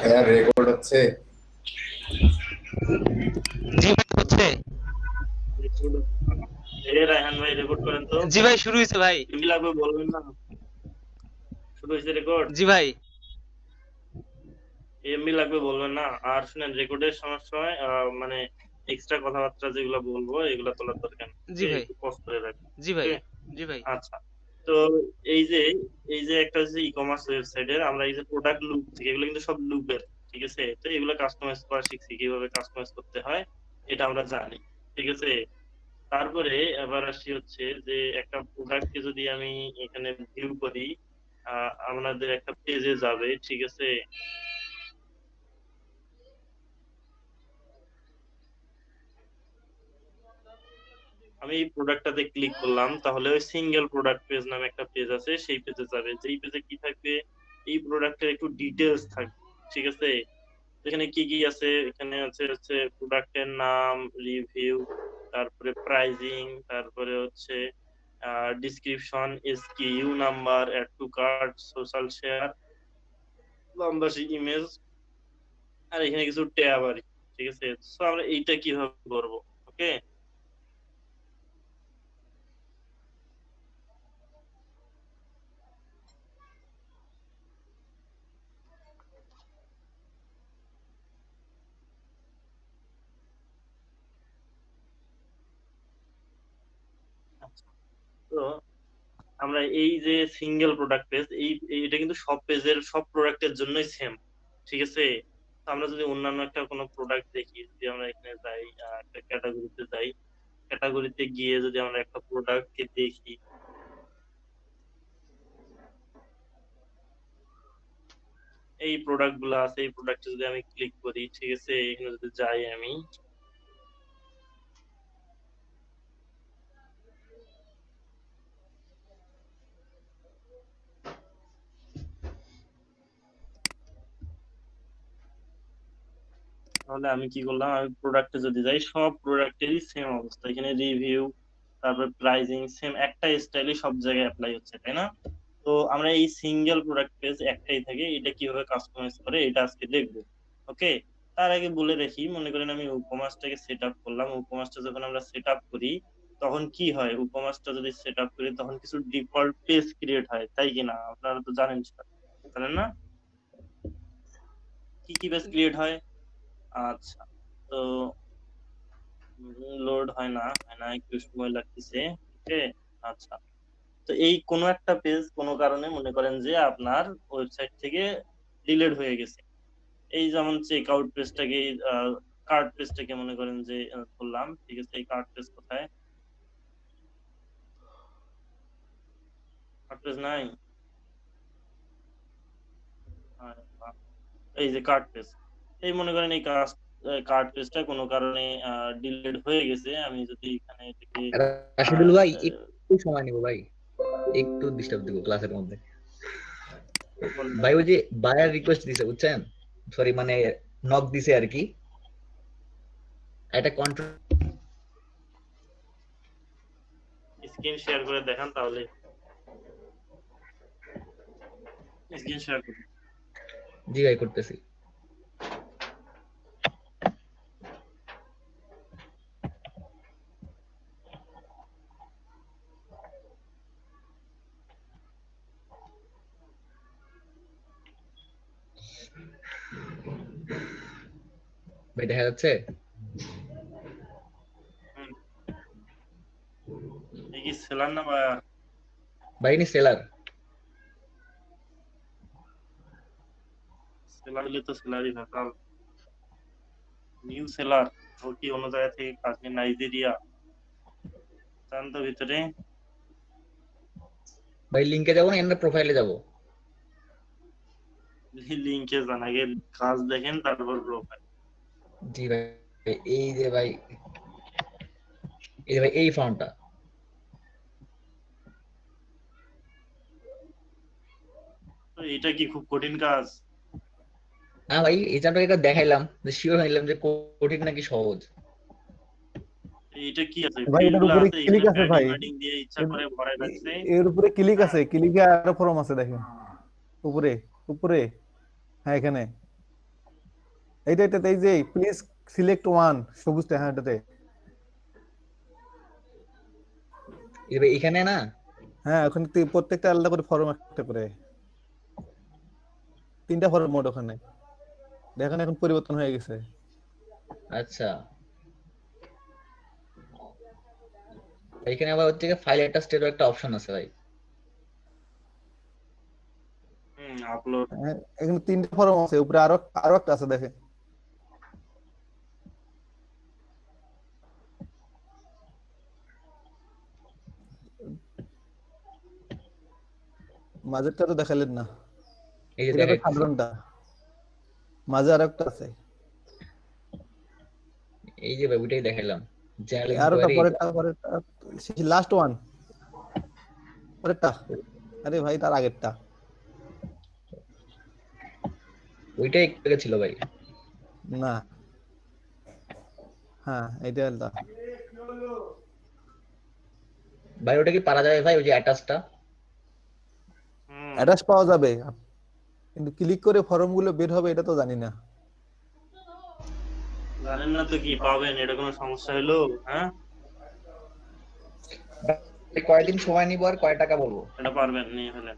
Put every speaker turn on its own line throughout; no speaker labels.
হ্যাঁ, রেকর্ড হচ্ছে।
জি ভাই হচ্ছে।
রেকর্ড রায়হান ভাই রেকর্ড করেন তো।
জি ভাই শুরু হয়েছে ভাই।
এমনি লাগবে বলবেন না, শুরু হয়েছে রেকর্ড।
জি ভাই।
এমবি লাগবে বলবেন না। আর শুনেন, রেকর্ডের সময় মানে এক্সট্রা কথাবার্তা যেগুলো বলবো এগুলো তোলার দরকার নেই,
জি
ওকে?
ভাই।
একটু পজ করে রাখবেন,
জি ভাই।
ওকে?
জি ভাই।
আচ্ছা। তো এই যে এই যে একটা হচ্ছে ই কমার্স ওয়েবসাইটের আমরা এই যে প্রোডাক্ট লুপ থেকে, এগুলো কিন্তু সব লুপের, ঠিক আছে? তো এগুলো কাস্টমাইজ করা শিখছি, কিভাবে কাস্টমাইজ করতে হয় এটা আমরা জানি, ঠিক আছে? তারপরে এবার আসি হচ্ছে যে একটা প্রোডাক্টকে যদি আমি এখানে ভিউ করি, আপনাদের একটা পেজে যাবে, ঠিক আছে? আমি এই প্রোডাক্টটাতে ক্লিক করলাম, তাহলে ওই সিঙ্গেল প্রোডাক্ট পেজ নামে একটা পেজ আছে, সেই পেজে যাবে। যেই পেজে কি থাকবে, এই প্রোডাক্টের একটু ডিটেলস থাকবে, ঠিক আছে? এখানে কি কি আছে, এখানে আছে হচ্ছে প্রোডাক্টের নাম, রিভিউ, তারপরে প্রাইজিং, তারপরে হচ্ছে description, SKU number, add to cart, social share, লম্বা ইমেজ, আর এখানে কিছু ট্যাব আর কি, ঠিক আছে? তো আমরা এইটা কিভাবে করবো, ওকে? তো আমরা এই যে সিঙ্গেল প্রোডাক্ট পেজ, এটা কিন্তু সব পেজের সব প্রোডাক্টের জন্যই সেম, ঠিক আছে? তো আমরা যদি অন্যান্য একটা কোনো প্রোডাক্ট দেখি, যদি আমরা এখানে যাই, একটা ক্যাটাগরিতে যাই, ক্যাটাগরিতে গিয়ে যদি আমরা একটা প্রোডাক্টকে দেখি, এই প্রোডাক্ট গুলো আছে, এই প্রোডাক্টে যদি আমি ক্লিক করি, ঠিক আছে? এখানে যদি যাই আমি, তাহলে আমি কি করলাম, আমি প্রোডাক্টে যদি যাই, সব প্রোডাক্টেরই সেম অবস্থা। এখানে রিভিউ, তারপর প্রাইজিং, সেম একটা স্টাইলই সব জায়গায় অ্যাপ্লাই হচ্ছে, তাই না? তো আমরা এই সিঙ্গেল প্রোডাক্ট পেজ একটাই থাকে, এটা কিভাবে কাস্টমাইজ করে এটা আজকে দেখবো, ওকে? তার আগে বলে রাখি, মনে করেন আমি উপমাসটাকে সেট আপ করলাম, উপমাসটা যখন আমরা সেট আপ করি তখন কি হয়, উপমাসটা যদি সেট আপ করি তখন কিছু ডিফল্ট পেজ ক্রিয়েট হয়, তাই কিনা? আপনারা তো জানেন সেটা, জানেন না? কি কি পেজ ক্রিয়েট হয়? আচ্ছা। তো লোড হয় না, একটু সময় লাগতেছে, ওকে? আচ্ছা। তো এই কোনো একটা পেজ কোনো কারণে মনে করেন যে আপনার ওয়েবসাইট থেকে ডিলিট হয়ে গেছে। এই যেমন চেক আউট পেজটাকে, কার্ড পেজটাকে মনে করেন যে করলাম, ঠিক আছে? এই কার্ড পেজ কোথায়? কার্ড পেজ নাই। এই যে কার্ড পেজ, এই মনে করেন এই কার্ড পেজটা কোনো কারণে ডিলিট হয়ে গেছে। আমি যদি এখানে এটাকে
রাশিদুল ভাই একটু সময় নিব ভাই, একটু ডিস্টার্ব দিব ক্লাসের মধ্যে। ভাই ওই যে বায়ার রিকোয়েস্ট দিছে বুঝছেন, সরি মানে নক দিছে আর কি, এটা কন্ট্রোল
স্ক্রিন শেয়ার করে দেখান, তাহলে স্ক্রিন শেয়ার করুন।
জি ভাই করতেছি। ভাই দেখা যাচ্ছে?
এই কি সেলার না বা
ভাই ইনি সেলার।
সেলার হলে তো সেলারই ভালো। নিউ সেলার, ও কি অন্য জায়গা থেকে কাশ্মীর, নাইজেরিয়া, জান তো ভিতরে।
ভাই লিংকে যাবো না এন্ড প্রোফাইলে যাবো?
লিঙ্কে যান, আগে কাজ দেখেন তারপর প্রোফাইল।
জি ভাই, এই যে ভাই, এই যে ভাই এই ফর্মটা।
তো এটা কি খুব কঠিন কাজ?
না ভাই এই যে আপনাকে দেখাইলাম, যে শিওর হইলাম যে কঠিন নাকি সহজ।
এটা কি আছে,
ভাই
ফিল্ড
এটার
গুলো
উপরে
আছে
ক্লিক
এখানে,
আছে
প্যাডিং
ভাই,
ম্যাডিং দিয়ে ইচ্ছা করে ভরায় রাখছে।
এর উপরে ক্লিক
হ্যাঁ,
আছে, ক্লিকে আরো ফরম আছে দেখেন, উপরে উপরে হ্যাঁ এখানে এটাতে এই যে প্লিজ সিলেক্ট ওয়ান সবুজটা, হ্যাঁ এটাতে।
এখানে না?
হ্যাঁ ওখানে প্রত্যেকটা আলাদা করে ফরম একটা করে, 3টা ফরম মোট ওখানে দেখেন, এখন পরিবর্তন হয়ে গেছে।
আচ্ছা, এখানে আবার হচ্ছে ফাইল অ্যাটাচডেরও একটা অপশন আছে ভাই।
আপলোড।
হ্যাঁ, এখানে 3টা ফরম আছে, উপরে আরো আরো একটা আছে দেখেন। মাঝেরটা তো দেখালেন না,
এই যে
এটা তো
দেখাইতেছি,
সাধারণটা, মাঝে আরো একটা আছে,
এই যে ভাই ওইটাই দেখাইলাম, জেনারেল
আরো একটা
ইনকোয়ারি।
পরেরটা লাস্ট ওয়ান, পরেরটা। আরে ভাই তার আগেরটা।
ওইটাই একটু আগে ছিল ভাই।
না, হ্যাঁ এইটা আলাদা।
ভাই ওটা কি পারা যাবে ভাই, ওই যে অ্যাটাচটা?
অ্যাটাচ পাওয়া যাবে, কিন্তু ক্লিক করে ফর্ম গুলো বের হবে এটা তো জানি না।
জানেন না তো কি পাবেন, এটা কোনো সমস্যা হলো? হ্যাঁ,
কয়দিন সময় নিব আর কয় টাকা বলবো?
এটা পারবেন, নিয়ে ফেলেন।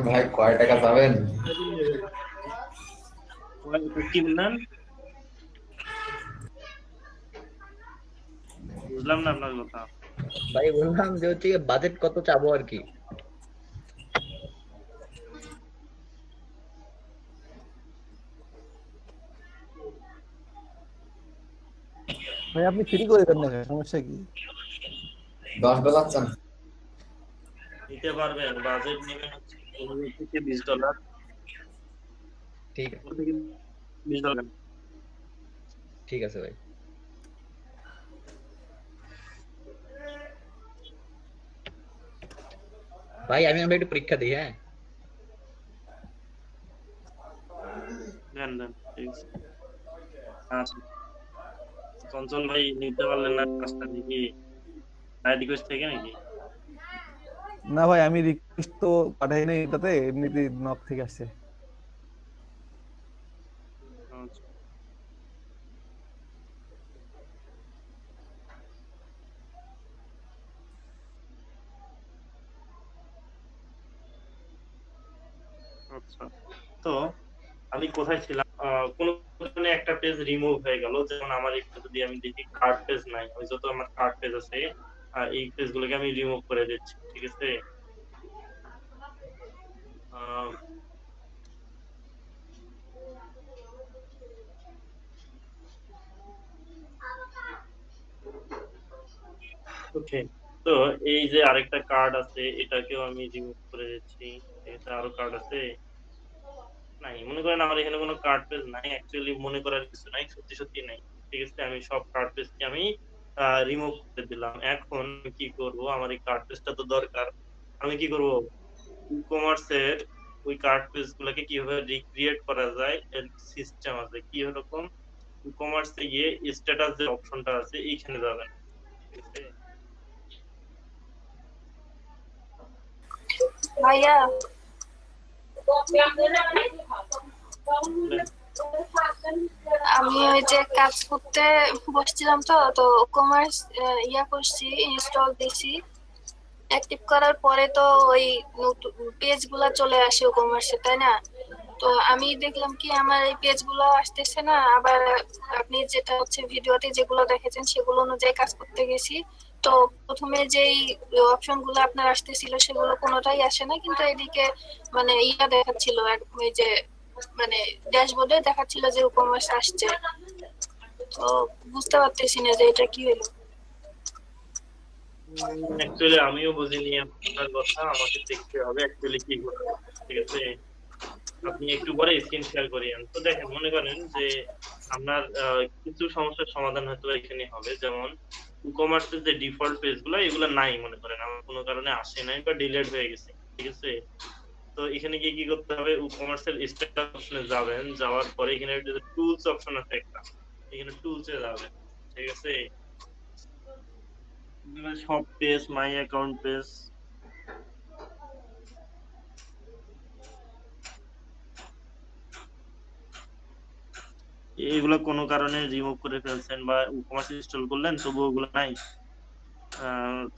ভাই কয় টাকা পাবেন?
কি বললেন? বুঝলাম না আপনার কথা।
ভাই বললাম যে হচ্ছে বাজেট কত চাবো আর কি।
ভাই আপনি ফ্রি করে দেন না, সমস্যা কি?
$10 চান?
নিতে পারবেন, বাজেট নেবেন হচ্ছে $15 থেকে $20।
ঠিক আছে,
$20।
ঠিক আছে ভাই। ভাই আমরা একটু পরীক্ষা দিই, হ্যাঁ?
দেন দেন, ঠিক আছে। আচ্ছা, চঞ্চল ভাই নিতে পারলেন না কাজটা নাকি? রিকোয়েস্ট থেকে নাকি?
না ভাই আমি রিকোয়েস্ট তো পাঠাই নাই, এটাতে এমনিতে নক থেকে আসছে।
আচ্ছা। আচ্ছা, তো আমি কোথায় ছিলাম? কোন একটা পেজ রিমুভ হয়ে গেল, যেমন আমার একটু যদি আমি দেখি কার্ড পেজ নাই, ওই যত আমার কার্ড পেজ আছে এই পেজ গুলোকে আমি রিমুভ করে দিচ্ছি, ঠিক আছে? ওকে, তো এই যে আরেকটা কার্ড আছে এটাকেও আমি রিমুভ করে দিচ্ছি, ঠিক আছে? আরো কার্ড আছে নাই, মনে করেন আমার এখানে কোনো কার্ড পেজ নাই, অ্যাকচুয়ালি মনে করার কিছু নাই, সত্যি সত্যি নাই, ঠিক আছে? আমি সব কার্ড পেজকে আমি রিমুভ করে দিলাম। এখন কি করব, আমার এই কার্ড পেজটা তো দরকার, আমি কি করব, ই কমার্সের ওই কার্ড পেজ গুলোকে কিভাবে রিক্রিয়েট করা যায় এর সিস্টেম আছে। কি রকম, ই কমার্সে গিয়ে স্ট্যাটাস যে অপশনটা আছে এইখানে যাবেন, ঠিক আছে?
ভাইয়া আমি ওই যে কাজ করতে বসছিলাম, তো কমার্স ইয়া করছি, ইনস্টল দিছি। অ্যাক্টিভ করার পরে তো ওই পেজ গুলা চলে আসে কমার্সে, তাই না? তো আমি দেখলাম কি আমার এই পেজ গুলো আসতেছে না। আবার আপনি যেটা হচ্ছে ভিডিওতে যেগুলো দেখেছেন সেগুলো অনুযায়ী কাজ করতে গেছি, তো প্রথমে যেই অপশন গুলো আপনার আসতেছিল সেগুলো কোনোটাই আসে না, কিন্তু এদিকে মানে ইয়া দেখাচ্ছিল, ওই যে মানে ড্যাশবোর্ডে দেখাচ্ছিল যে কমার্স আসছে। তো বুঝতে পারতেছি না যে এটা কি হলো।
অ্যাকচুয়ালি আমিও বুঝিনি আপনার কথা, আমাকে দেখতে হবে অ্যাকচুয়ালি কি ঘটে, ঠিক আছে? আপনি একটু পরে স্ক্রিন শেয়ার করিয়েন। তো দেখেন, মনে করেন যে আপনার কিছু সমস্যার সমাধান হয়তো এখানে হবে, যেমন ই কমার্সের যে ডিফল্ট পেজ গুলো এগুলো নাই, মনে করেন আমার কোনো কারণে আসে নাই বা ডিলিট হয়ে গেছে, ঠিক আছে? তো এখানে গিয়ে কি করতে হবে, ই কমার্সের স্ট্যাটাস অপশনে যাবেন, যাওয়ার পরে এখানে টুলস অপশন আছে একটা, এখানে টুলসে যাবেন, ঠিক আছে? সব পেজ, মাই অ্যাকাউন্ট পেজ, এগুলো কোনো কারণে রিমুভ করে ফেলছেন বা কমার্স ইনস্টল করলেন তবু ওগুলো নাই,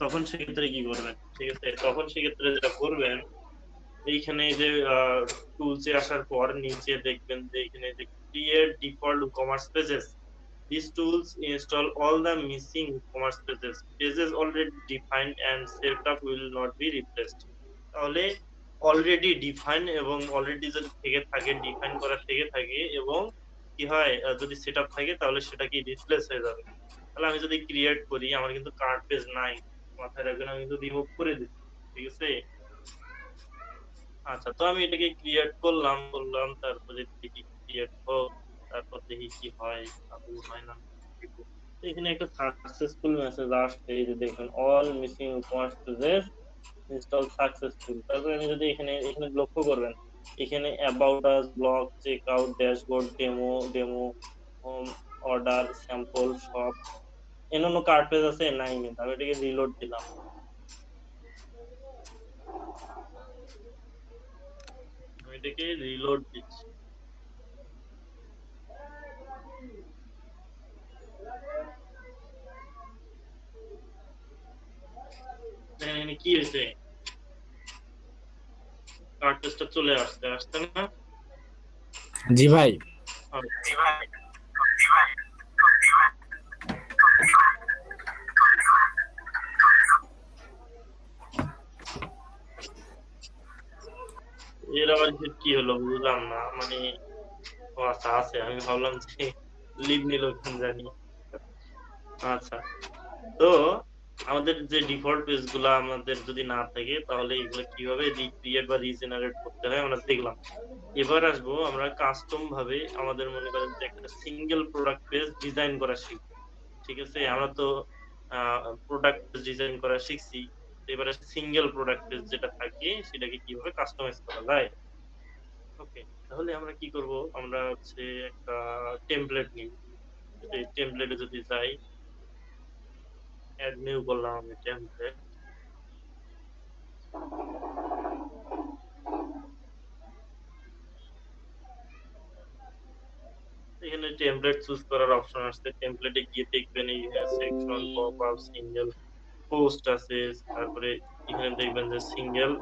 তখন সেক্ষেত্রে কি করবেন? ঠিক আছে, তখন সেক্ষেত্রে যেটা করবেন, এইখানে যে টুলসে আসার পর নিচে দেখবেন যে এখানে যে create default commerce pages, these tools install all the missing commerce pages, pages already defined and set up will not be replaced। তাহলে অলরেডি ডিফাইন এবং অলরেডি যদি থেকে থাকে, ডিফাইন করা থেকে থাকে এবং কি হয় যদি সেট আপ থাকে তাহলে সেটা কি রিপ্লেস হয়ে যাবে। তাহলে আমি যদি ক্রিয়েট করি, আমার কিন্তু কার্ড পেজ নাই, মাথায় রাখবেন আমি কিন্তু রিমুভ করে দিই, ঠিক আছে। আচ্ছা, তো আমি এটাকে ক্রিয়েট করলাম তারপরে দেখি ক্রিয়েট হোক, তারপর দেখি কি হয়, আদৌ হয় না। তো এখানে একটা সাকসেসফুল মেসেজ আসছে, এই যে দেখুন all missing commerce pages install successful. তারপরে আমি যদি এখানে এখানে লক্ষ্য করবেন, এখানে about us, blog, check out, dashboard, demo, home, order, sample, shop, অন্যান্য কার্ড পেজ আছে নাই, কিন্তু আমি এটাকে রিলোড দিলাম, আমি এটাকে রিলোড দিচ্ছি। এখানে কি হয়েছে, কার্ড পেজটা চলে আসছে না?
জি ভাই।
এর আবার কি হলো বুঝলাম না, মানে ও আচ্ছা আছে, আমি ভাবলাম যে লিভ নিল কেন জানি। আচ্ছা, তো আমাদের যে ডিফল্ট পেজ গুলা আমাদের যদি না থাকে তাহলে এগুলো কিভাবে রিক্রিয়েট বা রিজেনারেট করতে হয় আমরা দেখলাম। এবার আসবো আমরা কাস্টম ভাবে, আমাদের মনে করেন যে একটা সিঙ্গেল প্রোডাক্ট পেজ ডিজাইন করা শিখবো, ঠিক আছে। আমরা তো প্রোডাক্ট ডিজাইন করা শিখছি, এবারে সিঙ্গেল প্রোডাক্ট পেজ যেটা থাকে সেটাকে কিভাবে কাস্টমাইজ করা যায়। ওকে, তাহলে আমরা কি করব, আমরা হচ্ছে একটা টেমপ্লেট নিব, এই টেমপ্লেটে যদি যাই, অ্যাড নিউ করলাম আমি টেমপ্লেট, এখানে টেমপ্লেট চুজ করার অপশন আসছে, টেমপ্লেটে গিয়ে দেখবেন এই section, pop up, single post আছে, তারপরে এখানে দেখবেন যে সিঙ্গেল,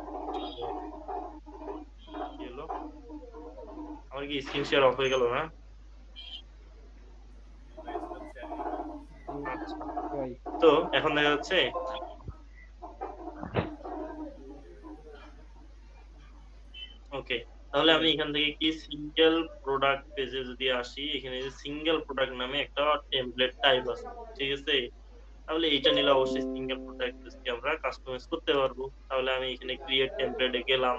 কি হলো আমার কি স্ক্রিন শেয়ার অফ হয়ে গেল না? আচ্ছা, তো এখন দেখা যাচ্ছে। ওকে, তাহলে আমি এখান থেকে কি সিঙ্গেল প্রোডাক্ট পেজে যদি আসি, এখানে যে সিঙ্গেল প্রোডাক্ট নামে একটা টেমপ্লেট টাইপ আছে, ঠিক আছে। তাহলে এইটা নিলে অবশ্যই সিঙ্গেল প্রোডাক্ট পেজকে আমরা কাস্টমাইজ করতে পারবো। তাহলে আমি এখানে ক্রিয়েট টেমপ্লেটে গেলাম,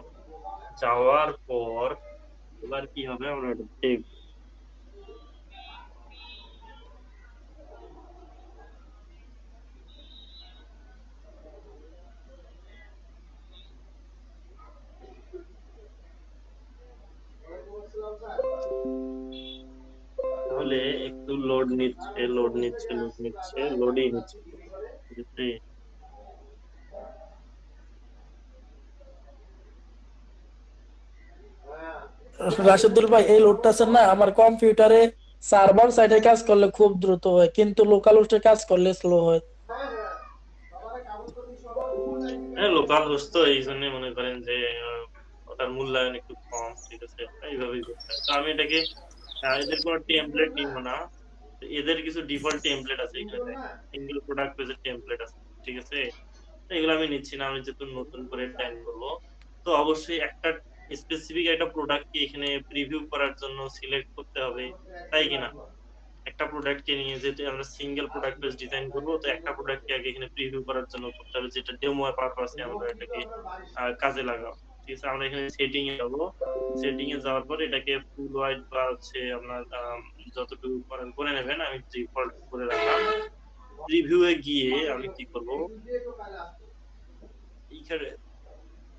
যাওয়ার পর এবার কি হবে আমরা এটা দেখব। তাহলে একটু লোডই নিচ্ছে, ঠিক আছে।
রাশেদুল ভাই, এই লোডটা আছে না আমার কম্পিউটারে সার্ভার সাইডে কাজ করলে খুব দ্রুত হয়, কিন্তু লোকাল হোস্টে কাজ করলে স্লো হয়।
হ্যাঁ, লোকাল হোস্ট তো এই জন্য মনে করেন যে ওটার মূল্যায়ন একটু কম, ঠিক আছে, এইভাবেই করতে হয়। তো আমি এটাকে এদের কোনো টেমপ্লেট নিব না, এদের কিছু ডিফল্ট টেমপ্লেট আছে, এখানে সিঙ্গেল প্রোডাক্ট পেজের টেমপ্লেট আছে, ঠিক আছে। তো এগুলো আমি নিচ্ছি না, আমি যেহেতু নতুন করে ডিজাইন করবো, তো অবশ্যই একটা স্পেসিফিক একটা প্রোডাক্টকে এখানে প্রিভিউ করার জন্য সিলেক্ট করতে হবে, তাই কিনা। একটা প্রোডাক্টকে নিয়ে যেতে আমরা সিঙ্গেল প্রোডাক্ট পেজ ডিজাইন করবো, তো একটা প্রোডাক্টকে আগে এখানে প্রিভিউ করার জন্য করতে হবে, যেটা ডেমো পারপাসে আমরা এটাকে কাজে লাগাবো, ঠিক আছে। আমরা এখানে সেটিং এ যাবো, সেটিং এ যাওয়ার পর এটাকে ফুল হোয়াইট বা হচ্ছে আপনার যতটুকু করেন করে নেবেন, আমি ডিফল্ট করে রাখলাম। প্রিভিউ এ গিয়ে আমি কি করব, এইখানে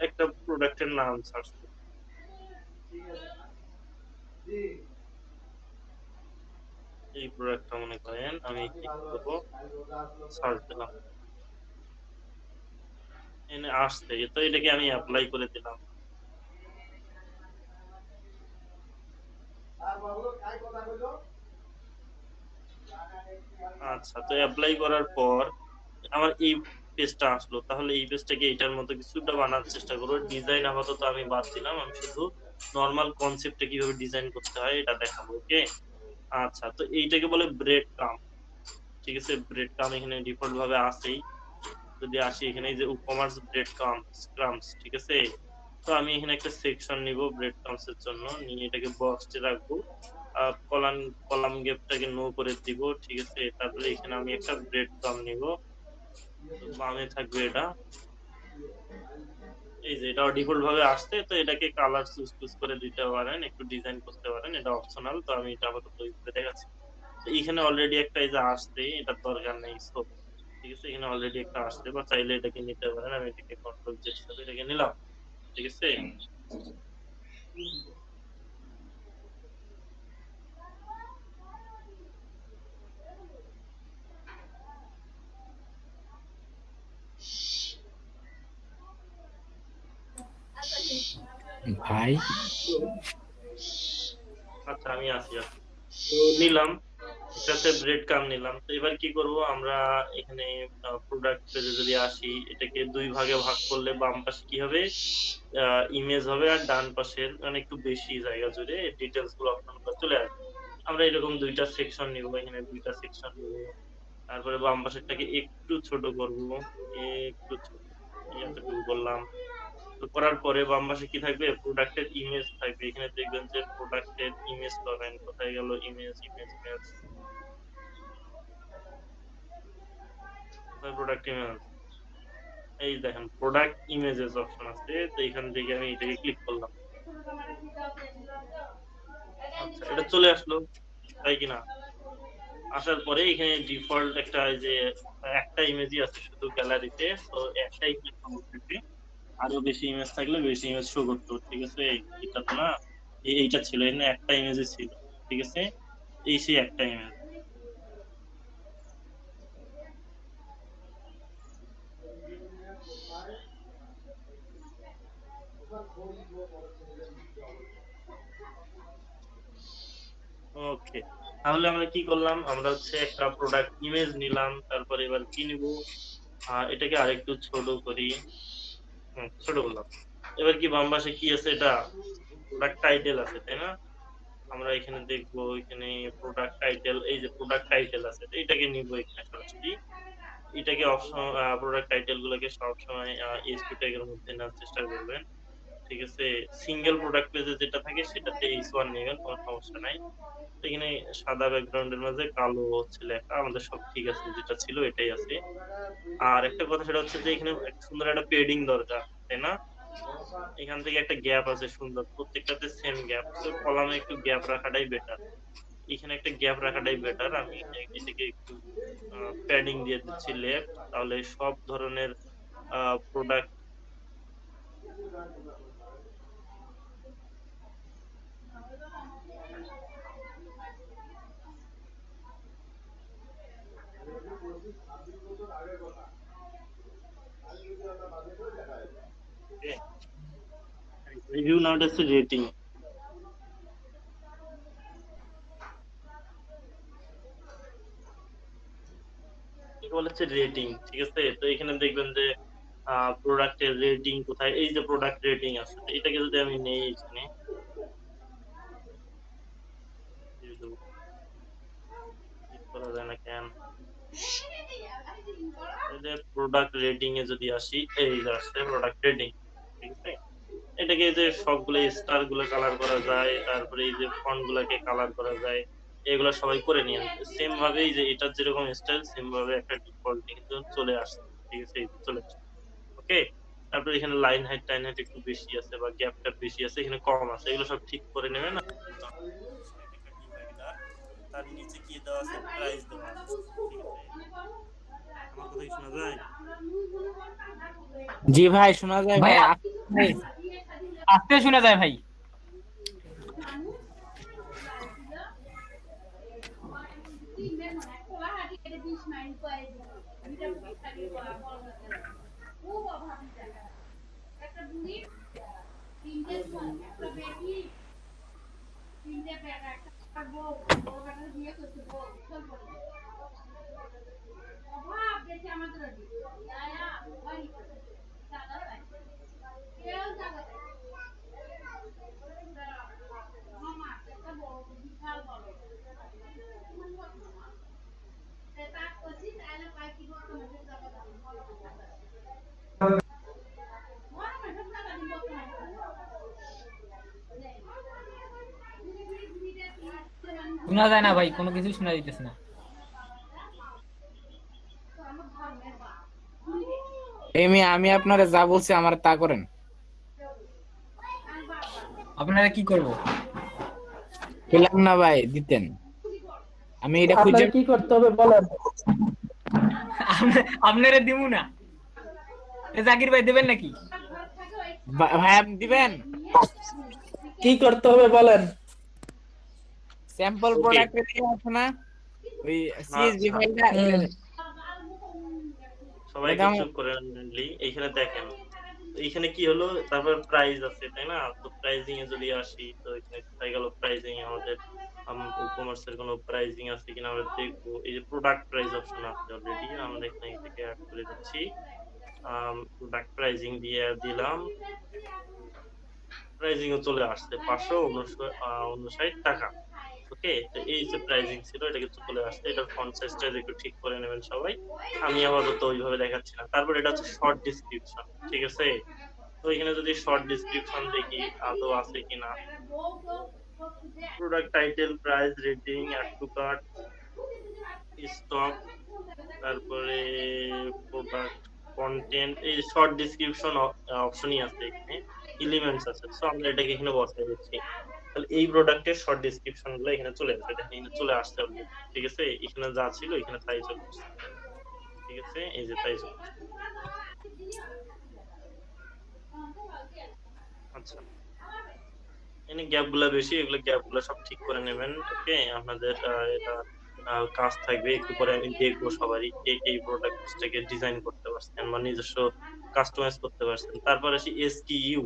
একটা প্রোডাক্টের নাম সার্চ করব, এই প্রোডাক্টটা মনে করেন আমি কি করব, সার্চ দিলাম, এখানে আসছে, তো এটাকে আমি অ্যাপ্লাই করে দিলাম। আচ্ছা, তো অ্যাপ্লাই করার পর আমার এই পেজটা আসলো, তাহলে এই পেজটাকে এটার মতো কিছুটা বানানোর চেষ্টা করবো। ডিজাইন আপাতত আমি বাদ দিলাম, আমি শুধু নরমাল কনসেপ্টটা কিভাবে ডিজাইন করতে হয় এটা দেখাবো। ওকে, আচ্ছা, তো এইটাকে বলে ব্রেড কাম। ঠিক আছে, ব্রেড কাম এখানে ডিফল্ট ভাবে আছেই। যদি আসি এখানে এই যে কমার্স ব্রেড ক্রামস, ঠিক আছে, তো আমি এখানে একটা সেকশন নিব ব্রেড ক্রামস এর জন্য, নিয়ে এটাকে বক্সে রাখবো। কলাম কলাম গ্যাপটাকে নো করে দিব। ঠিক আছে, তারপরে এখানে আমি একটা ব্রেড ক্রাম নিব, বামে থাকবে এটা। এই যে এটা ডিফল্ট ভাবে আসছে, তো এটাকে কালার চুজ করে দিতে পারেন, একটু ডিজাইন করতে পারেন, এটা অপশনাল। তো আমি এটা আপাতত ইউজ করে দেখাচ্ছি। তো এখানে অলরেডি একটা এই যে আসছে, এটার দরকার নেই। সো ঠিক আছে, এখানে অলরেডি একটা আসছে, বা চাইলে এটাকে নিতে পারেন। আমি এটাকে কন্ট্রোল জেড সাথে এটাকে নিলাম। ঠিক আছে,
ভাই
আচ্ছা আমি আসি। তো নিলাম, এটাতে ব্রেড কাম নিলাম। তো এবার কি করব আমরা, এখানে প্রোডাক্ট পেজে যদি আসি, এটাকে দুই ভাগে ভাগ করলে বাম পাশে কি হবে, ইমেজ হবে, আর ডান পাশের মানে একটু বেশি জায়গা জুড়ে ডিটেলস গুলো অপশন গুলো চলে আসবে। আমরা এরকম দুইটা সেকশন নিব, এখানে দুইটা সেকশন নিব। তারপরে বাম পাশেরটাকে একটু ছোট করব, একটু ছোট, এতটুকু করলাম। তো করার পরে বাম পাশে কি থাকবে, প্রোডাক্টের ইমেজ থাকবে। এখানে দেখবেন যে প্রোডাক্টের ইমেজ পাবেন, কোথায় গেল image, image, image, product image, এই দেখেন প্রোডাক্ট ইমেজেস অপশন আছে। তো এখান থেকে আমি এটাকে ক্লিক করলাম। আচ্ছা, এটা চলে আসলো, তাই কিনা? আসার পরে এখানে ডিফল্ট একটা এই যে একটা ইমেজই আছে শুধু গ্যালারিতে, তো একটা ইমেজ থাকবে। আরো বেশি ইমেজ থাকলে বেশি ইমেজ শো করতো। ঠিক আছে, এটা তো না, এইটা ছিল, এখানে একটা ইমেজই ছিল। ঠিক আছে, এই সেই একটা ইমেজ। ওকে, তাহলে আমরা কি করলাম, আমরা হচ্ছে একটা প্রোডাক্ট ইমেজ নিলাম। তারপরে এবার কি নিব, এটাকে আরেকটু ছোট করি। ছোট করলাম। এবার কি বাম পাশে কি আছে, এটা প্রোডাক্ট টাইটেল আছে, তাই না? আমরা এখানে দেখবো, এখানে প্রোডাক্ট টাইটেল, এই যে প্রোডাক্ট টাইটেল আছে, তো এটাকে নিব এখানে সরাসরি। এটাকে অপশন প্রোডাক্ট টাইটেল গুলোকে সবসময় এইচ2 ট্যাগের মধ্যে নেওয়ার চেষ্টা করবেন। ঠিক আছে, সিঙ্গেল প্রোডাক্ট পেজে যেটা থাকে সেটাতে এইচ1 নেবেন, কোনো সমস্যা নাই। এখানে সাদা ব্যাকগ্রাউন্ডের মাঝে কালো হচ্ছে লেখা, আমাদের সব ঠিক আছে, যেটা ছিল এটাই আছে। আর একটা কথা সেটা হচ্ছে যে এখানে একটা সুন্দর একটা পেডিং দরকার, তাই না? এখান থেকে একটা গ্যাপ আছে সুন্দর, প্রত্যেকটাতে সেম গ্যাপ, তো কলামে একটু গ্যাপ রাখাটাই বেটার। এখানে একটা গ্যাপ রাখাটাই বেটার। আমি এটাকে একটু প্যাডিং দিয়ে দিচ্ছি লেফট, তাহলে সব ধরনের প্রোডাক্ট রিভিউ নাওটা হচ্ছে রেটিং। বলা হচ্ছে রেটিং। ঠিক আছে, তো এখানে দেখবেন যে প্রোডাক্টের রেটিং কোথায়, এই যে প্রোডাক্ট রেটিং আছে, এটাকে যদি আমি নেই এখানে করা যায় না কেন, প্রোডাক্ট রেটিং এ যদি আসি, এই যে আসছে প্রোডাক্ট রেটিং। ঠিক আছে, এটাকে যে সবগুলো স্টার গুলো কালার করা যায়, তারপরে এই যে ফন্ট গুলাকে কালার করা যায়, এগুলো সবাই করে নিয়ে সেম ভাবে এই যে এটার যেরকম স্টাইল সেম ভাবে একটা ডিফল্ট কিন্তু চলে আসছে। ঠিক আছে, এই চলে আসছে। ওকে, তারপরে এখানে লাইন হাইট টাইন হাইট একটু বেশি আছে, বা গ্যাপটা বেশি আছে, এখানে কম আছে, এগুলো সব ঠিক করে নেবে না। তার নিচে কি দেওয়া আছে, প্রাইস দেওয়া আছে। ঠিক আছে, আমার কথা কি শোনা যায়?
জি ভাই শোনা যায়
ভাই
ভাই।
আস্তে শোনা যায় ভাই। শোনা যায় না ভাই, কোনো কিছু শোনা যাইতেছে না।
আমি আপনারা যা বলছি আমার তা করেন।
আপনারা কি করব?
পেলাম না ভাই, দিতেন। আমি এটা খুঁজে
আপনার কি করতে হবে বলেন।
আপনারা দিমু না, এ জাকির ভাই দেবেন নাকি?
ভাই আপনি দিবেন।
কি করতে হবে বলেন।
Sample
Okay.
প্রোডাক্ট আছে না, ওই সিএসভি ফাইলটা
সবাই একটু চুপ করেন মেনলি। এইখানে দেখেন, এইখানে কি হলো, তারপর প্রাইস আছে তাই না? তো প্রাইজিং এ যদি আসি, তো এখানে কোথায় গেল প্রাইজিং? আমাদের ই-কমার্সের কোনো প্রাইজিং আছে কিনা আমরা দেখবো। এই যে প্রোডাক্ট প্রাইস অপশন আছে অলরেডি, আমরা এখানে থেকে অ্যাড করে দিচ্ছি। প্রোডাক্ট প্রাইজিং দিয়ে দিলাম, প্রাইজিং ও চলে আসছে 559 টাকা। ওকে, তো এই যে প্রাইজিং ছিল এটা কিন্তু চলে আসছে। এটার ফন্ট সাইজটা একটু ঠিক করে নেবেন সবাই, আমি আপাতত ওইভাবে দেখাচ্ছি না। তারপর এটা হচ্ছে শর্ট ডিসক্রিপশন, ঠিক আছে? তো এখানে যদি শর্ট ডিসক্রিপশন দেখি আদৌ আছে কিনা, product title, price, rating, add to cart, stock, তারপরে প্রোডাক্ট কন্টেন্ট, এই শর্ট ডিসক্রিপশন অপশনই আছে এখানে, এলিমেন্টস আছে। সো আমরা এটাকে এখানে বসাই দিচ্ছি। তাহলে এই প্রোডাক্টের শর্ট ডেসক্রিপশন গুলো এখানে চলে আসবে, দেখেন এখানে চলে আসছে অলরেডি, ঠিক আছে? এখানে যা ছিল এখানে তাই চলে আসছে, ঠিক আছে? এই যে তাই চলে আসছে। আচ্ছা, এখানে গ্যাপ গুলা বেশি, এগুলো গ্যাপ গুলা সব ঠিক করে নেবেন। ওকে, আপনাদের এটা কাজ থাকবে, একটু পরে আমি দেখবো সবারই কে কে এই প্রোডাক্টটাকে ডিজাইন করতে পারছেন বা নিজস্ব কাস্টমাইজ করতে পারছেন। তারপর আসি এসকিইউ,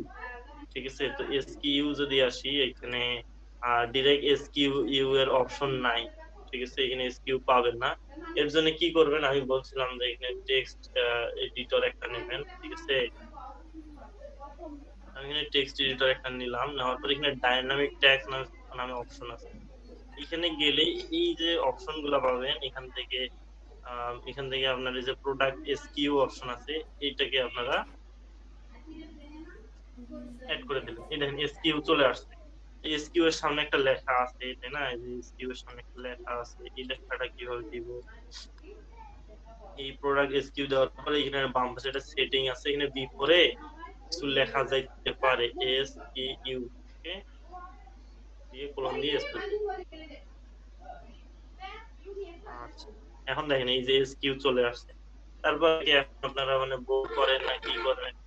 ঠিক আছে? তো এসকিইউ যদি আসি, এখানে ডিরেক্ট এসকিইউ এর অপশন নাই, ঠিক আছে? এখানে এসকিইউ পাবেন না। এর জন্য কি করবেন, আমি বলছিলাম যে এখানে টেক্সট এডিটর একটা নেবেন, ঠিক আছে? আমি এখানে টেক্সট এডিটর একটা নিলাম, নেওয়ার পর এখানে ডাইনামিক ট্যাগ নামে অপশন আছে। এখানে গেলে এই যে অপশন গুলা পাবেন, এখান থেকে আপনার এই যে প্রোডাক্ট এসকিইউ অপশন আছে, এইটাকে আপনারা অ্যাড করে দিবেন। এই দেখেন এসকিইউ চলে আসছে। এই এসকিইউ এর সামনে একটা লেখা আছে, তাই না? এই যে এসকিইউ এর সামনে একটা লেখা আছে, এই লেখাটা কিভাবে দিব? এই প্রোডাক্ট এসকিইউ দেওয়ার পরে এখানে বাম পাশে একটা সেটিং আছে, এখানে বিপরে কিছু লেখা যাইতে পারে এসকিইউ, ওকে, দিয়ে কলম দিয়ে স্পেস। আচ্ছা, এখন দেখেন এই যে এসকিইউ চলে আসছে। তারপর কি আপনারা মানে বোর্ড করেন না কি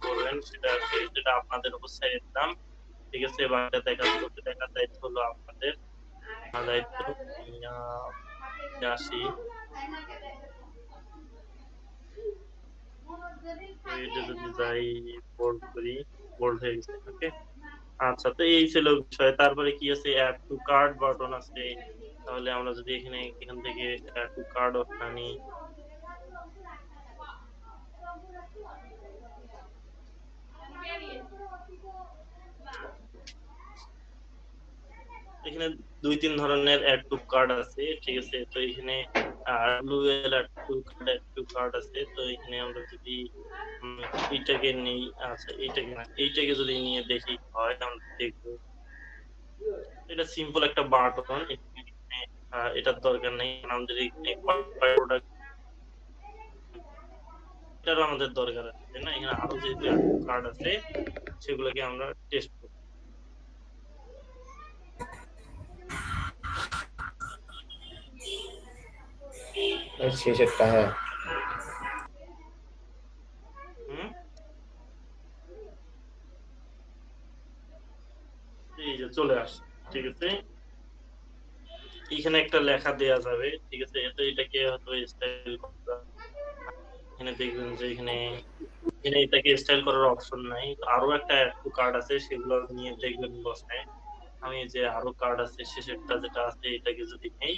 করবেন সেটা আপনাদের উপর ছেড়ে দিলাম, ঠিক আছে? এবার দেখার দায়িত্ব হলো আপনাদের। দায়িত্ব আসি, এটা যদি যাই বোল্ড করি, বোল্ড হয়ে গেছে। ওকে, আচ্ছা, তো এই ছিল বিষয়। তারপরে কি আছে, অ্যাড টু কার্ট বাটন আছে। তাহলে আমরা যদি এখান থেকে অ্যাড টু কার্ট অপশন আনি, এখানে 2-3 ধরনের অ্যাড টু কার্ড আছে, ঠিক আছে? তো এখানে ব্লুয়েল অ্যাড টু কার্ড আছে। তো এখানে আমরা যদি এইটাকে নেই, আচ্ছা এইটাকে যদি নিয়ে দেখি হয়, আমরা দেখবো এটা সিম্পল একটা বাটন, এটার দরকার নেই। আমাদের প্রোডাক্ট এটারও আমাদের দরকার আছে, তাই না? এখানে আরো যেহেতু কার্ড আছে সেগুলোকে আমরা টেস্ট করব।
শেষেরটা হ্যাঁ,
এই যে চলে আসে, ঠিক আছে? এখানে একটা লেখা দেয়া যাবে, ঠিক আছে? তো এটাকে হয়তো স্টাইল করতে, এখানে দেখবেন যে এখানে এখানে এটাকে স্টাইল করার অপশন নাই। তো আরো একটা অ্যাড টু কার্ড আছে, সেগুলো নিয়ে দেখবেন বসায়। আমি যে আরো কার্ড আছে শেষেরটা যেটা আছে এটাকে যদি নেই,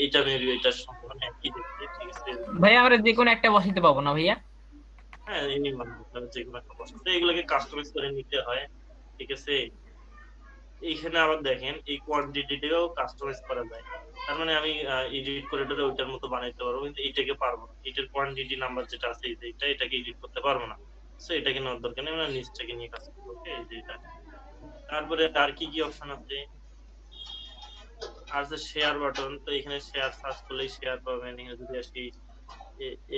এটা মেবি এটার সমান একই দেখতে, ঠিক আছে।
ভাইয়া আমরা যে কোনো একটা বসাইতে পাবো না ভাইয়া?
হ্যাঁ এমনি মানে যে কোনো একটা বসাতে এগুলোকে কাস্টমাইজ করে নিতে হয়, ঠিক আছে। এইখানে আবার দেখেন এই কোয়ান্টিটিটাও কাস্টমাইজ করা যায়। তার মানে আমি এডিট করে এটা ওইটার মতো বানাইতে পারবো, কিন্তু এইটাকে পারবো না। এটার কোয়ান্টিটি নাম্বার যেটা আছে এই যে এটাকে এডিট করতে পারবো না। সো এটাকে নেওয়ার দরকার নেই, আমরা নিচটাকে নিয়ে কাজ করবো। ওকে, এই যে এটা। তারপরে আর কি কি অপশন আছে? আর যে শেয়ার বাটন, তো এখানে শেয়ার সার্চ করলেই শেয়ার পাবেন। এখানে যদি আসি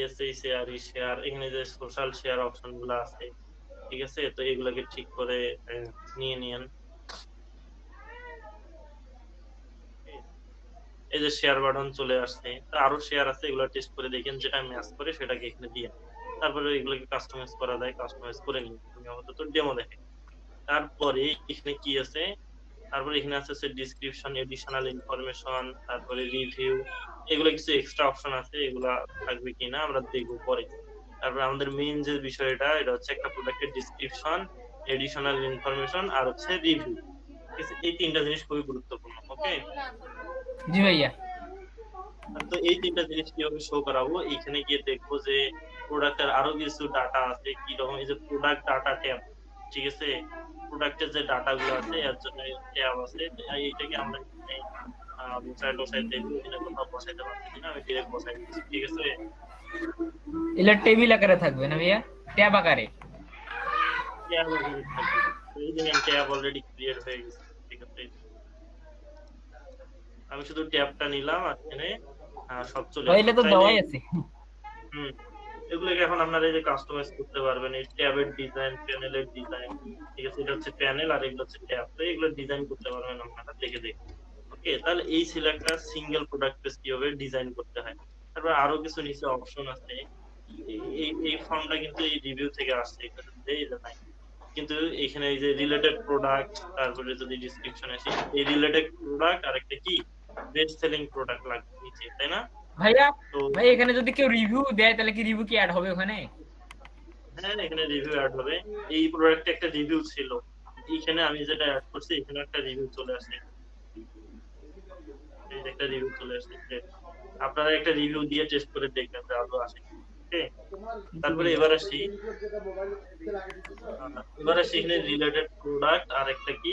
এসএই শেয়ার, ই শেয়ার, এখানে যে সোশ্যাল শেয়ার অপশন গুলো আছে, ঠিক আছে। তো এগুলোকে ঠিক করে নিয়ে নিয়েন। এই যে শেয়ার বাটন চলে আসছে, তো আরো শেয়ার আছে, এগুলো টেস্ট করে দেখেন যেটা ম্যাচ করে সেটাকে এখানে দিয়ে। তারপরে এগুলোকে কাস্টমাইজ করা যায়, কাস্টমাইজ করে নিন। তুমি আমাদের তো ডেমো দেখে। তারপরে এখানে কি আছে? তারপরে এখানে আছে ডিসক্রিপশন, এডিশনাল ইনফরমেশন, তারপরে রিভিউ, এগুলো কিছু এক্সট্রা অপশন আছে, এগুলা থাকবে কিনা আমরা দেখবো পরে। তারপরে আমাদের মেইন যে বিষয়টা, এটা হচ্ছে একটা প্রোডাক্টের ডিসক্রিপশন, এডিশনাল ইনফরমেশন আর হচ্ছে রিভিউ। ঠিক আছে, এই তিনটা জিনিস খুবই গুরুত্বপূর্ণ। ওকে,
জি ভাইয়া।
তো এই তিনটা জিনিস কিভাবে শো করাবো? এখানে গিয়ে দেখবো যে প্রোডাক্টের আরো কিছু ডাটা আছে, কি রকম, এই যে প্রোডাক্ট ডাটা ট্যাব, ঠিক আছে। প্রোডাক্টের যে ডাটা গুলো আছে এর জন্য ট্যাব আছে, এইটাকে আমরা বসায় দেখবো। এখানে কোথাও বসাইতে পারছি কিনা, আমি ডিরেক্ট বসাই দিচ্ছি, ঠিক আছে।
এগুলো টেবিল আকারে থাকবে না ভাইয়া, ট্যাব আকারে?
ট্যাব আকারে থাকবে। এই যে ট্যাব অলরেডি ক্রিয়েট হয়ে গেছে, ঠিক আছে। আমি শুধু ট্যাবটা নিলাম আর এখানে সব চলে আসছে।
তাইলে তো দেওয়াই আছে।
এগুলোকে এখন আপনারা এই যে কাস্টমাইজ করতে পারবেন। এই ট্যাবের ডিজাইন, প্যানেলের ডিজাইন, ঠিক আছে। এটা হচ্ছে প্যানেল আর এগুলো হচ্ছে ট্যাব, তো এগুলো ডিজাইন করতে পারবেন আপনারা দেখে দেখে। ওকে, তাহলে এই ছিল একটা সিঙ্গেল প্রোডাক্ট পেজ কিভাবে ডিজাইন করতে হয়। তারপর আরো কিছু নিচে অপশন আছে। এই ফর্মটা কিন্তু এই রিভিউ থেকে আসছে, এটা দেই নাই। কিন্তু এখানে এই যে রিলেটেড প্রোডাক্ট, তারপরে যদি ডিসক্রিপশন আসে, এই রিলেটেড প্রোডাক্ট আর একটা কি বেস্ট সেলিং প্রোডাক্ট লাগবে নিচে, তাই না?
ভাইয়া
তো
ভাই এখানে যদি কেউ রিভিউ দেয় তাহলে কি রিভিউ কি অ্যাড হবে ওখানে?
হ্যাঁ, এখানে রিভিউ অ্যাড হবে। এই প্রোডাক্টে একটা রিভিউ ছিল, এখানে আমি যেটা অ্যাড করছি এখানে একটা রিভিউ চলে আসে। এই যে একটা রিভিউ চলে আসে, আপনারা একটা রিভিউ দিয়ে টেস্ট করে দেখবেন যে আদৌ আসে। ওকে, তারপরে এবার আসি এখানে রিলেটেড প্রোডাক্ট আর একটা কি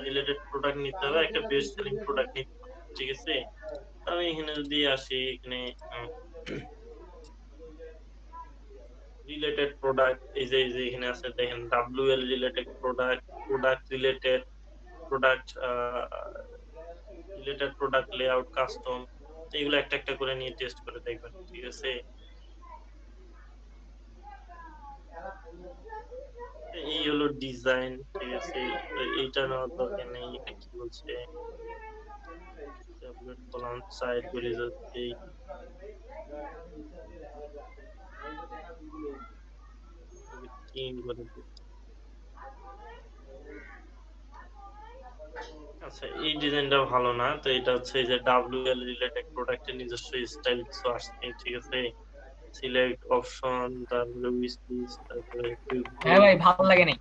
রিলেটেড প্রোডাক্ট নিতে হবে, একটা বেস্ট সেলিং প্রোডাক্ট নিতে হবে, ঠিক আছে। আমি এখানে যদি আসি, এখানে রিলেটেড প্রোডাক্ট, এই যে এখানে আছে দেখেন WL related product, product related product, related product layout, custom, এগুলো একটা একটা করে নিয়ে টেস্ট করে দেখবেন, ঠিক আছে। এই হলো ডিজাইন, ঠিক আছে। এইটা নেওয়ার দরকার নেই। এটা কি বলছে? ট্যাবলেট কলাম সাইড করে যাচ্ছে। আচ্ছা, এই ডিজাইনটা ভালো না। তো এটা হচ্ছে এই যে WL রিলেটেড প্রোডাক্টের নিজস্ব স্টাইল কিছু আসছে, ঠিক আছে। সিলেক্ট অপশন, তারপরে উইশ লিস্ট, তারপরে
হ্যাঁ ভাই ভালো লাগে নাই।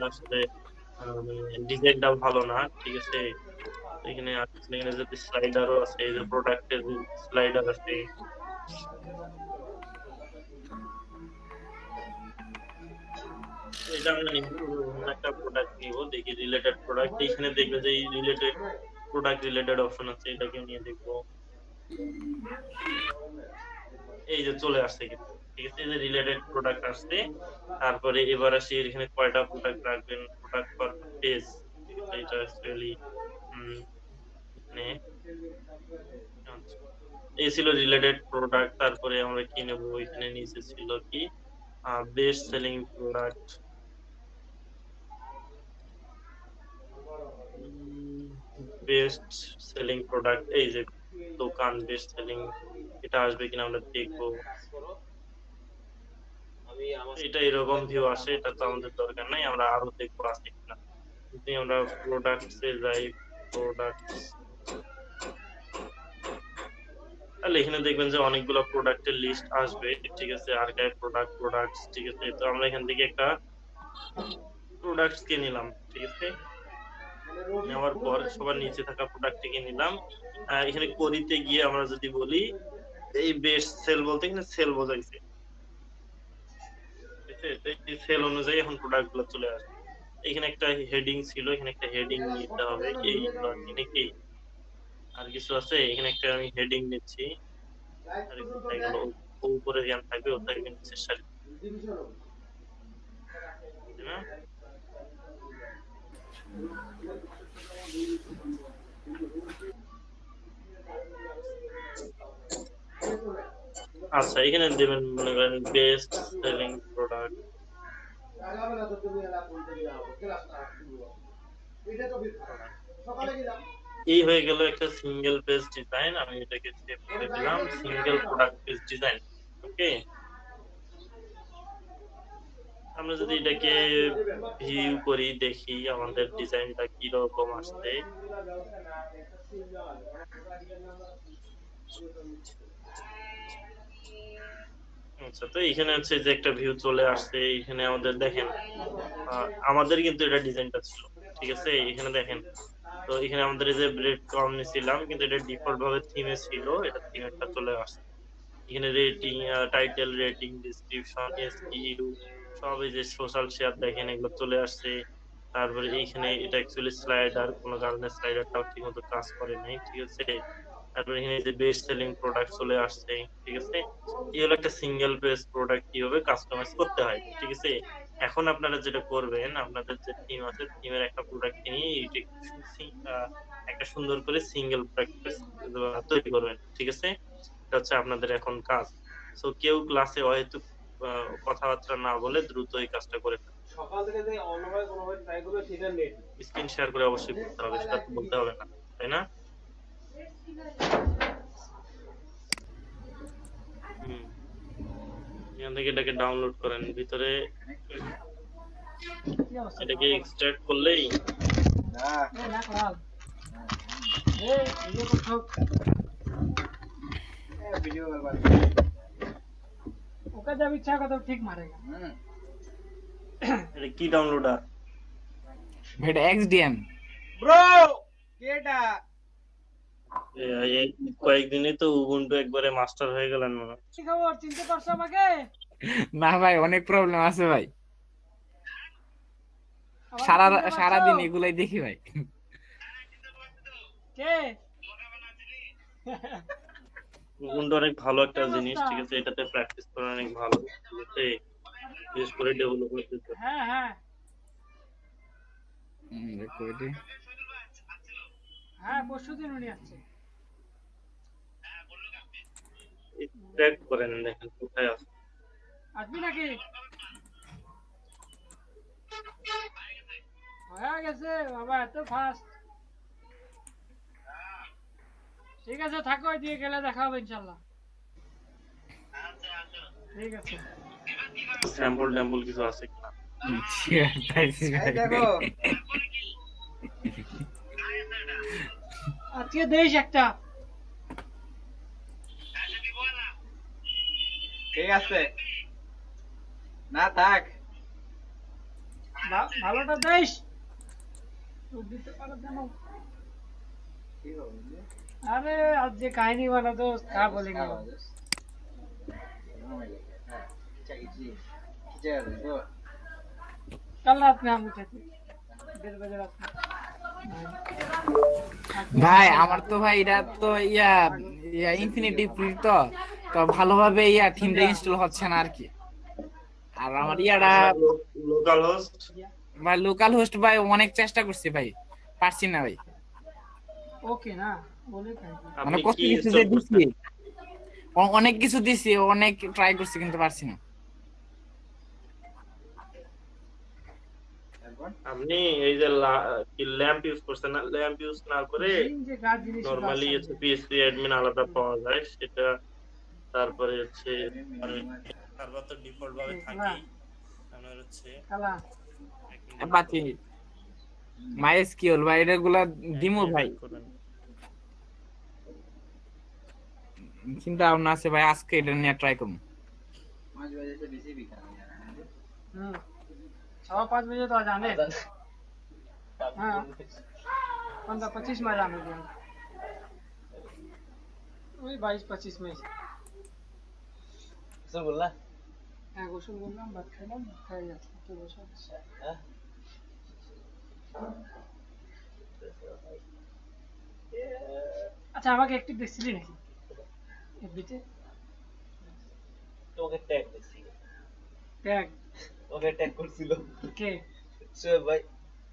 আসলে ডিজাইনটাও ভালো না, ঠিক আছে। এখানে যদি স্লাইডারও আছে, এই যে প্রোডাক্টের স্লাইডার আছে। এটা আমরা নিব, একটা প্রোডাক্ট নিব, দেখি রিলেটেড প্রোডাক্ট। এখানে দেখবে যে এই রিলেটেড প্রোডাক্ট রিলেটেড অপশন আছে, এটাকে নিয়ে দেখবো। এই যে চলে আসছে কিন্তু, ঠিক আছে। এই যে রিলেটেড প্রোডাক্ট আসছে। তারপরে এবার আসি এখানে কয়টা প্রোডাক্ট রাখবেন, প্রোডাক্ট পার পেজ, ঠিক আছে। এটা অ্যাকচুয়ালি এই ছিল রিলেটেড প্রোডাক্ট। তারপরে আমরা কি নেব, এখানে নিচে ছিল কি best selling product, best selling product, এই যে দোকান বেস্ট সেলিং, এটা আসবে কিনা আমরা দেখবো। এটা এরকম ভিউ আসে, এটা তো আমাদের দরকার নাই, আমরা আরো দেখবো আছে কিনা। যদি আমরা প্রোডাক্টসে যাই, প্রোডাক্টস, তাহলে এখানে দেখবেন যে অনেকগুলো প্রোডাক্টের লিস্ট আসবে, ঠিক আছে, আর্কাইভ প্রোডাক্টস, ঠিক আছে। তো আমরা এখান থেকে একটা প্রোডাক্টস কে নিলাম, ঠিক আছে। নেওয়ার পর সবার নিচে থাকা প্রোডাক্টটিকে নিলাম। এখানে করিতে গিয়ে আমরা যদি বলি এই বেস্ট সেল বলতে এখানে সেল বোঝাইছে, ঠিক আছে। তো এই সেল অনুযায়ী এখন প্রোডাক্ট গুলো চলে আসবে। এখানে একটা হেডিং ছিল, এখানে একটা হেডিং নিতে হবে, এই কিনে কি আর কিছু আছে, এখানে একটা আমি হেডিং নিচ্ছি, আর কোথায় গেল, উপরে জ্ঞান থাকবে, ও থাকবে নিচের সারি, তাই না? আচ্ছা, এখানে দেবেন মনে করেন বেস্ট সেলিং প্রোডাক্ট। এই হয়ে গেল একটা সিঙ্গেল পেজ ডিজাইন। আমি এটাকে সেভ করে দিলাম, সিঙ্গেল প্রোডাক্ট পেজ ডিজাইন। ওকে, আমরা যদি এটাকে ভিউ করি, দেখি আমাদের ডিজাইনটা কি রকম আসছে। আচ্ছা, তো এখানে হচ্ছে যে একটা ভিউ চলে আসছে। এখানে আমাদের দেখেন আমাদের কিন্তু এটা ডিজাইনটা ছিল, ঠিক আছে। এখানে দেখেন, তো এখানে আমাদের এই যে ব্রেড কম নিছিলাম, কিন্তু এটা ডিফল্ট ভাবে থিমে ছিল, এটা থিমেরটা চলে আসছে। এখানে rating, title, rating, description, SU, সব এই যে সোশ্যাল শেয়ার দেখেন এগুলো চলে আসছে। তারপরে এইখানে এটা অ্যাকচুয়ালি স্লাইডার, কোনো কারণে স্লাইডারটাও ঠিকমতো কাজ করে নাই, ঠিক আছে। তারপরে এখানে যে বেস্ট সেলিং প্রোডাক্ট চলে আসছে, ঠিক আছে। এই হলো একটা সিঙ্গেল পেজ প্রোডাক্ট কিভাবে কাস্টমাইজ করতে হয়, ঠিক আছে। এখন আপনারা যেটা করবেন, আপনাদের যে থিম আছে, থিমের একটা প্রোডাক্ট নিয়ে একটা সুন্দর করে সিঙ্গেল প্রোডাক্ট তৈরি করবেন, ঠিক আছে। এটা হচ্ছে আপনাদের এখন কাজ। সো কেউ ক্লাসে অহেতুক কথাবার্তা না বলে দ্রুত এই কাজটা করে ফেলুন।
সকাল থেকে যে অন্যভাবে কোনোভাবে ট্রাই করবে সেটা নেট
স্ক্রিন শেয়ার করে অবশ্যই করতে হবে, সেটা তো বলতে হবে না, তাই না? এখান থেকে এটাকে ডাউনলোড করেন, ভিতরে এটাকে এক্সট্রাক্ট করলেই
ওকে जब इच्छा होगा तो ठीक मारेगा।
এটা কি ডাউনলোডার?
এটা XDM
ब्रो केटा
এই কয়েকদিনই তো উবুন্টু একবারে মাস্টার হয়ে গেলেন মনে হয়।
কি খবর, চিনতে পারছো আমাকে?
না ভাই, অনেক প্রবলেম আছে ভাই, সারা দিন এগুলাই দেখি ভাই।
কে
উবুন্টু অনেক ভালো একটা জিনিস, ঠিক আছে। এটাতে প্র্যাকটিস করা অনেক ভালো, ঠিক আছে, বিশেষ করে ডেভেলপমেন্টের জন্য।
হ্যাঁ হ্যাঁ
রেকর্ডিং
হ্যাঁ, পরশুদিন উনি আসছে।
এক্সট্রাক্ট করেন, দেখেন কোথায় আছে।
আসবি নাকি? হয়ে গেছে বাবা, এত ফাস্ট। ঠিক আছে, থাকো, দিয়ে গেলে দেখা হবে ইনশাল্লাহ। ঠিক আছে,
স্যাম্পল ট্যাম্পল কিছু আছে কিনা
দেখো আজকে দেশ একটা।
ঠিক আছে, না থাক,
ভালোটা দেশ দিতে পারো কেন? अरे आज जे काहिनी बना तो क्या बोलेंगे हम? कल रात में हम उठे थे 1:30 बजे रात में।
ভাই আমার তো ভাই এটা তো ইয়া ইনফিনিটি ফ্রি তো ভালোভাবে থিমটা ইনস্টল হচ্ছে না আর কি। আর আমার
লোকাল হোস্ট
ভাই, লোকাল হোস্ট ভাই অনেক চেষ্টা করছি ভাই, পারছি না ভাই।
ओके ना बोले
মানে কত কিছু যে দিছি, অনেক কিছু দিছি, অনেক ট্রাই করছি কিন্তু পারছি না।
আপনি এই যে ল্যাম্প ইউজ করছেন না, ল্যাম্প ইউজ না করে নরমালি হচ্ছে পিএসপি অ্যাডমিন আলাদা পাওয়া যায় সেটা। তারপরে হচ্ছে সার্ভার তো ডিফল্ট ভাবে থাকে, আমরা হচ্ছে
বাকি মাইএসকিউএল ভাই এগুলা দিমু ভাই, চিন্তা ভাবনা আছে ভাই, আজকে এটা নিয়ে ট্রাই করবো।
5 बजे से बेसी भी खा यार।
5:15 बजे तो आ जाने। हाँ 15-25 में जाने दिया, वही 22-25 में।
सर बोलना
हाँ गोसल बोललाम, भात खाइलाम, খাই যাচ্ছে তো বসে আছি। আচ্ছা আমাকে একটু দেখছিলি নাকি এফবিতে?
তোকে ট্যাগ দিছি,
ট্যাগ
ওকে ট্যাগ করছিল
কে?
সোহেল ভাই,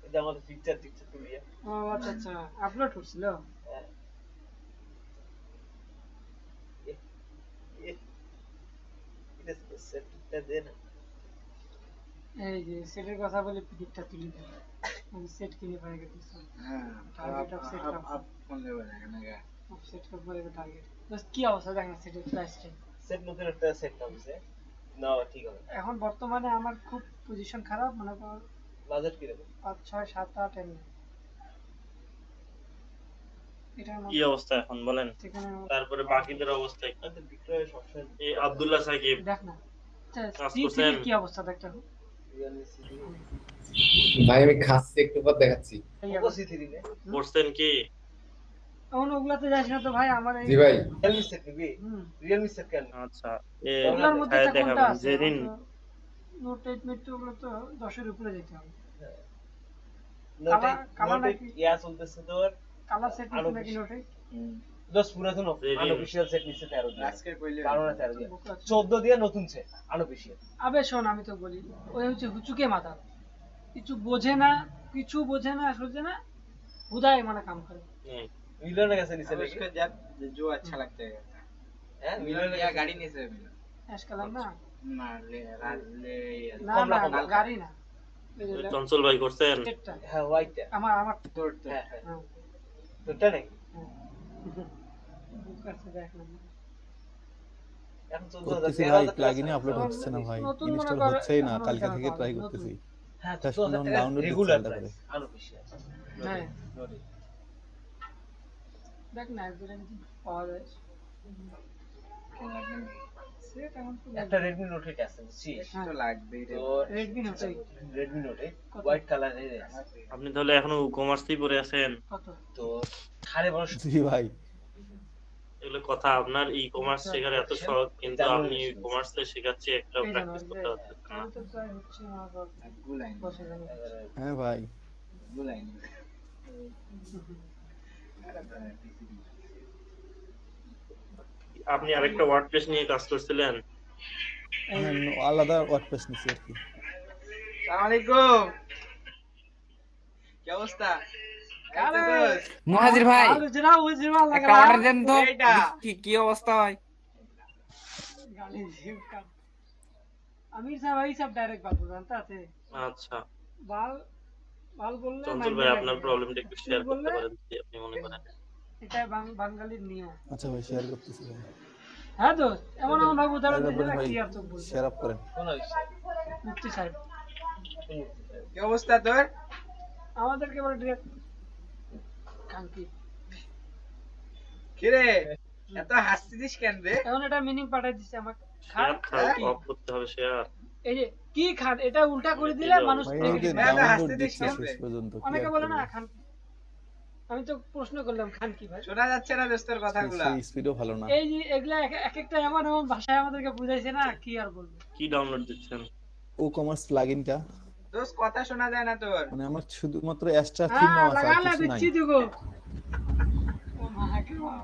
এটা আমাদের পিকচার টিকচার তুলিয়া।
ও আচ্ছা আচ্ছা, আপলোড করছিল।
এটা সেটটা দে না।
এই যে সেটের কথা বলে পিকটা তুলি দেব, আমি সেট কিনে পাই গেছি।
हाँ
टारगेट ऑफ सेट
अब फोन ले बना क्या?
ऑफ सेट का पड़ेगा टारगेट। बस কি অবস্থা দেখেন সেটের প্রাইসটা
সেট নতুন একটা সেট নামছে না, ঠিক হবে।
এখন বর্তমানে আমার খুব পজিশন খারাপ, মানে তো
বাজেট কি রকম?
5 6 7 8 এর এটার
কি
মধ্যে
অবস্থা এখন বলেন,
সেখানে
তারপরে বাকিদের অবস্থা কি?
আমাদের বিক্রয় সবসময়
এই আব্দুল্লাহ সাকিব
দেখ না।
কাজ
আচ্ছা
করছেন?
কি অবস্থা দেখতে হবে।
ভাই আমি খাচ্ছি, একটু পর দেখাচ্ছি।
করছেন কি?
এখন ওগুলাতে যাস না তো ভাই, আমার এই
জি ভাই, রিয়েলমি সেট নিবি?
হুম
রিয়েলমি সেট কেন?
আচ্ছা এ
ওগুলার মধ্যে
ছায়া
একটা কোনটা
দেখাবেন
আছে?
যেদিন
নোট 8 মিট তো ওগুলো তো 10 এর উপরে যেতে হবে।
নোট
কালার
নোট
নাকি?
ইয়া চলতেছে তোর
কালার সেট নাকি নোট 8?
10 পুরাতন
যেদিন-
আনঅফিশিয়াল সেট নিচে 13 দিয়ে,
আজকে কইলে
12 না 13 দিয়ে, 14 দিয়ে নতুন সেট আনঅফিশিয়াল।
আবে শোন আমি তো বলি, ওই হচ্ছে হুচুকে মাথা, কিছু বোঝে না, কিছু বোঝে না, সোঝে না, হুদায় মানে কাম করে।
হুম,
মিলনের কাছে নিচে
अब
নাকি?
उसको जब जो अच्छा लगता है
হ্যাঁ
मिलन
মিলনের
या
কাছে
गाड़ी नहीं से मिलन
অ্যাশ কালার না,
ना ले ले
না
কমলা,
না
কমলা।
গাড়ি না, এই যে
ওই চঞ্চল ভাই করছেন?
সেটটা
হ্যাঁ হোয়াইটটা।
আমার
तोड़ तो
হ্যাঁ হ্যাঁ
হ্যাঁ,
তোরটা নাকি?
বুক আছে দেখ না।
এখন 14,000
করতেছি ভাই,
13,000
প্লাগইনে আপলোড হচ্ছে না ভাই,
নতুন মনে
ইনস্টল
করে
হচ্ছেই না,
এখন
কালকে
কেন
থেকে
পাবে?
ট্রাই
নতুন।
করতেছি।
হ্যাঁ
Just
14,000
download
রেগুলার
দিচ্ছি
প্রাইস
তারপরে।
আনঅফিশিয়াল।
হ্যাঁ
নোট
দেখ না একদিনে যদি পাওয়া যায় সেট এখন তো
একটা রেডমি নোট 8 আছে বুঝছিস?
হ্যাঁ।
तो লাগবে রে
তো
রেডমি নোট
রেডমি নোট 8
কত?
হোয়াইট কালারের
আপনি তাহলে এখনো কমার্সেই পড়ে আছেন?
কত?
তো সাড়ে বড়
জি ভাই,
এগুলো কথা, আপনার ই কমার্স শেখার এত শখ, কিন্তু আপনি কমার্সে শেখাচ্ছি একটা
এই জানো
প্র্যাকটিস করতে পারছেন না।
আমি তো প্রায় হচ্ছে আমার
গুলাইন
বসে গেল।
হ্যাঁ ভাই,
গুলাইন
আপনি আরেকটা ওয়ার্ডপ্রেস নিয়ে কাজ করছিলেন?
হ্যাঁ, আলাদা ওয়ার্ডপ্রেস নিছি আর কি।
আসসালামু আলাইকুম কি অবস্থা
মুহাজির ভাই
আলোচনা বুঝি ভালো লাগে
একটা অর্ডার দেন তো।
এইটা।
কি কি অবস্থা ভাই?
গালি জিম কাট আমির সাহেব এই সব ডাইরেক্ট বাত জানতে আছে।
আচ্ছা
বাল বাল বললে
চঞ্চল ভাই, আপনার প্রবলেমটা একটু শেয়ার করতে পারেন যদি আপনি মনে করেন।
এটা বাঙালির নিয়ম।
আচ্ছা ভাই, শেয়ার করতেছি ভাই।
হ্যাঁ তো এমন এমন ভাবে উদাহরণ
তাহলে
দিলে
ভাই
কি আর তো বলবো।
শেয়ার আপ করেন।
কোন হইছে?
মুফতি সাহেব
কি অবস্থা তোর
আমাদেরকে বলে ডিরেক্ট কাঙ্কি।
কি রে এত হাসছিস কেন রে
এখন এটা মিনিং পাঠাই দিছে আমাকে। খান
শেয়ার
কি?
অফ করতে হবে শেয়ার।
এই যে কি খান, এটা উল্টা করে দিলে মানুষ
ভাই
দেখে
এই যে
দিবে।
হ্যাঁ,
ডাউনলোড
হাসতে
দিচ্ছে
দিস না।
শেষ পর্যন্ত, কি
অনেকে
আর
বলে না
করবো?
খান কি? আমি তো প্রশ্ন করলাম খান কি ভাই?
শোনা যাচ্ছে না দোস্তের কথাগুলা
সেই স্পিডও ভালো না।
এই যে এগুলা এক একটা এমন এমন ভাষায় আমাদেরকে বুঝাইছে না, কি আর বলবো।
কি ডাউনলোড দিচ্ছেন?
ও কমার্স প্লাগইনটা
দোস্ত কথা শোনা যায় না তোর
মানে আমার শুধুমাত্র এক্সট্রা থিম
হ্যাঁ
নেওয়া আছে,
লাগা
আর
না
কিছু নাই।
দিচ্ছি দিগো। ও মা কে মা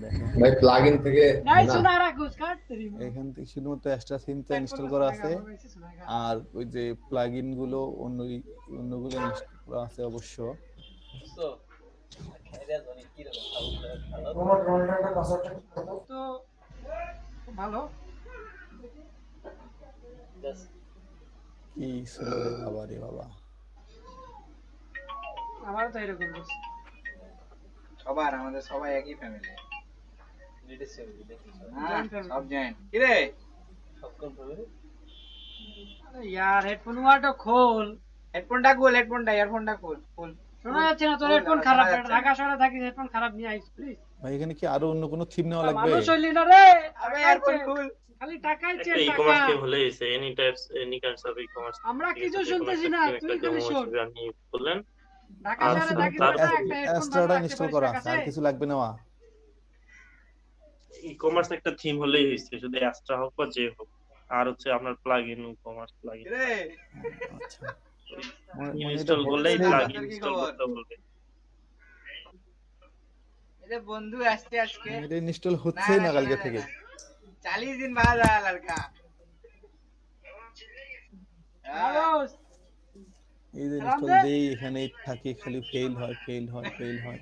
দেখেন,
ভাই প্লাগইন থেকে
নাই
না,
শোনা রাখুস কাট তেরি
এখান থেকে শুধুমাত্র এক্সট্রা থিমটা ইনস্টল করা আছে, আর ওই যে প্লাগইন গুলো অন্যগুলো ইনস্টল করা আছে অবশ্য।
তো খাইরা জানি কি রকম ভালো।
তো খুব ভালো।
কি ছিল রে বাবা রে বাবা।
আমারও তো এরকম বলছে।
সবার আমাদের সবাই একই ফ্যামিলি
লেটেস্ট সেভি দেখি
Joint family।
সব জয়েন কি রে
সব কোন ফ্যামিলি।
আরে यार হেডফোন ওয়াটা খোল।
হেডফোনটা খোল ইয়ারফোনটা খোল
শোনা যাচ্ছে না, তোর হেডফোন খারাপ, ঢাকা শহরে থাকিস, হেডফোন খারাপ নিয়ে আইস প্লিজ।
ভাই এখানে কি আরো অন্য কোনো থিম নেওয়া লাগবে?
মানুষ হইলি না রে,
আবে এয়ারফোন খুল।
খালি টাকাই
একটা
চেয়ে
ই-কমার্স
টাকা।
টিম হলে any types any kinds of e-commerce
আমরা কিছু শুনতেছি না, তুই খালি শোন।
আপনি বললেন
ঢাকা শহরে
আচ্ছা,
থাকিস,
তার-
একটা হেডফোন
অ্যাস্ট্রাটা ইনস্টল করা আছে, আর কিছু লাগবে নেওয়া?
ই-কমার্স একটা থিম হলেই হয়েছে, শুধু অ্যাস্ট্রা হোক বা যে হোক, আর হচ্ছে আপনার প্লাগইন ই-কমার্স প্লাগইন
রে
আচ্ছা
ইনস্টল করলেই
হচ্ছে না।
প্লাগইন
কি
ইনস্টল
খবর?
করতে বলবে।
এরে বন্ধু আসছে আজকে
এটা ইনস্টল হচ্ছেই না কালকে থেকে।
40 दिन बाद आया लड़का।
মানুষ
এই যে
সালাম
ইনস্টল
দে।
দেই এখানে থাকি, খালি ফেল হয় ফেল হয় ফেল হয়।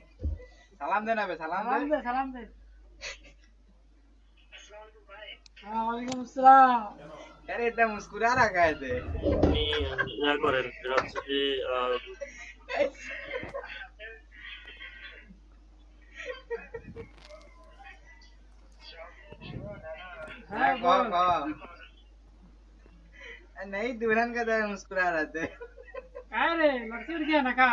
सलाम देना बे, सलाम
সালাম
दे।
দে, সালাম দে। ওয়ালাইকুম আসসালাম।
अरे इतना मुस्कुरा रखा है थे।
আপনি ইয়া করেন, এটা হচ্ছে যে
হ্যাঁ
खो
বল।
खो। नहीं दुल्हन का तरह मुस्कुरा रहे थे।
काय रे, लड़की उड़ गया ना का?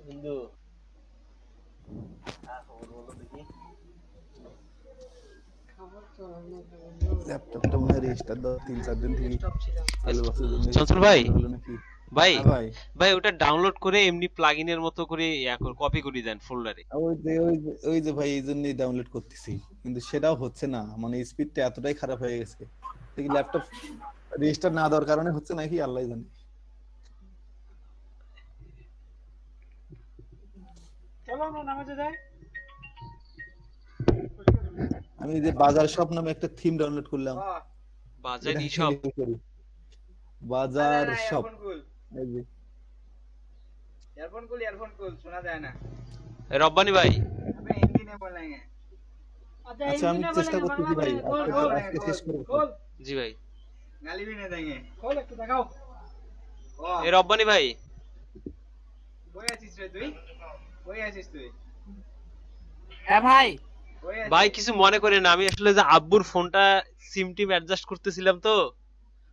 বন্ধু খবর বলো দেখি।
ল্যাপটপটা মনে রেজিস্টার দাও 3-4 দিন থেকে চালু আছে।
চঞ্চল ভাই,
হলো নাকি?
ভাই
হ্যাঁ ভাই,
ভাই ওটা ডাউনলোড করে এমনি প্লাগইনের মতো করে কপি করে দেন ফোল্ডারে।
ওই যে ভাই এই জন্যই ডাউনলোড করতেছি, কিন্তু সেটাও হচ্ছে না, মানে স্পিডটা এতটাই খারাপ হয়ে গেছে। দেখি ল্যাপটপ রেজিস্টার না দেওয়ার কারণে হচ্ছে নাকি আল্লাহই জানে।
চলো না নামাজে যাই।
আমি যে বাজার শপ নামে একটা থিম ডাউনলোড করলাম।
বাজার
এটা
ইশপ
কি করি? বাজার শপ
ईयरफोन खुल।
এই যে
ईयरफोन खुल, सुना जाए ना।
রব্বানি ভাই,
अबे हिंदी में बोलेंगे।
আচ্ছা আমি চেষ্টা করতেছি ভাই, আজকে শেষ করব।
खोल
জি ভাই।
गाली भी नहीं देंगे।
खोल একটু দেখাও।
এ রব্বানি ভাই,
कोई आशीष रे तुई? कोई आशीष तुई?
হ্যাঁ ভাই,
कोई आशीष?
ভাই কিছু মনে করেন না, আমি আসলে যে আব্বুর ফোনটা সিম টিম অ্যাডজাস্ট করতেছিলাম, তো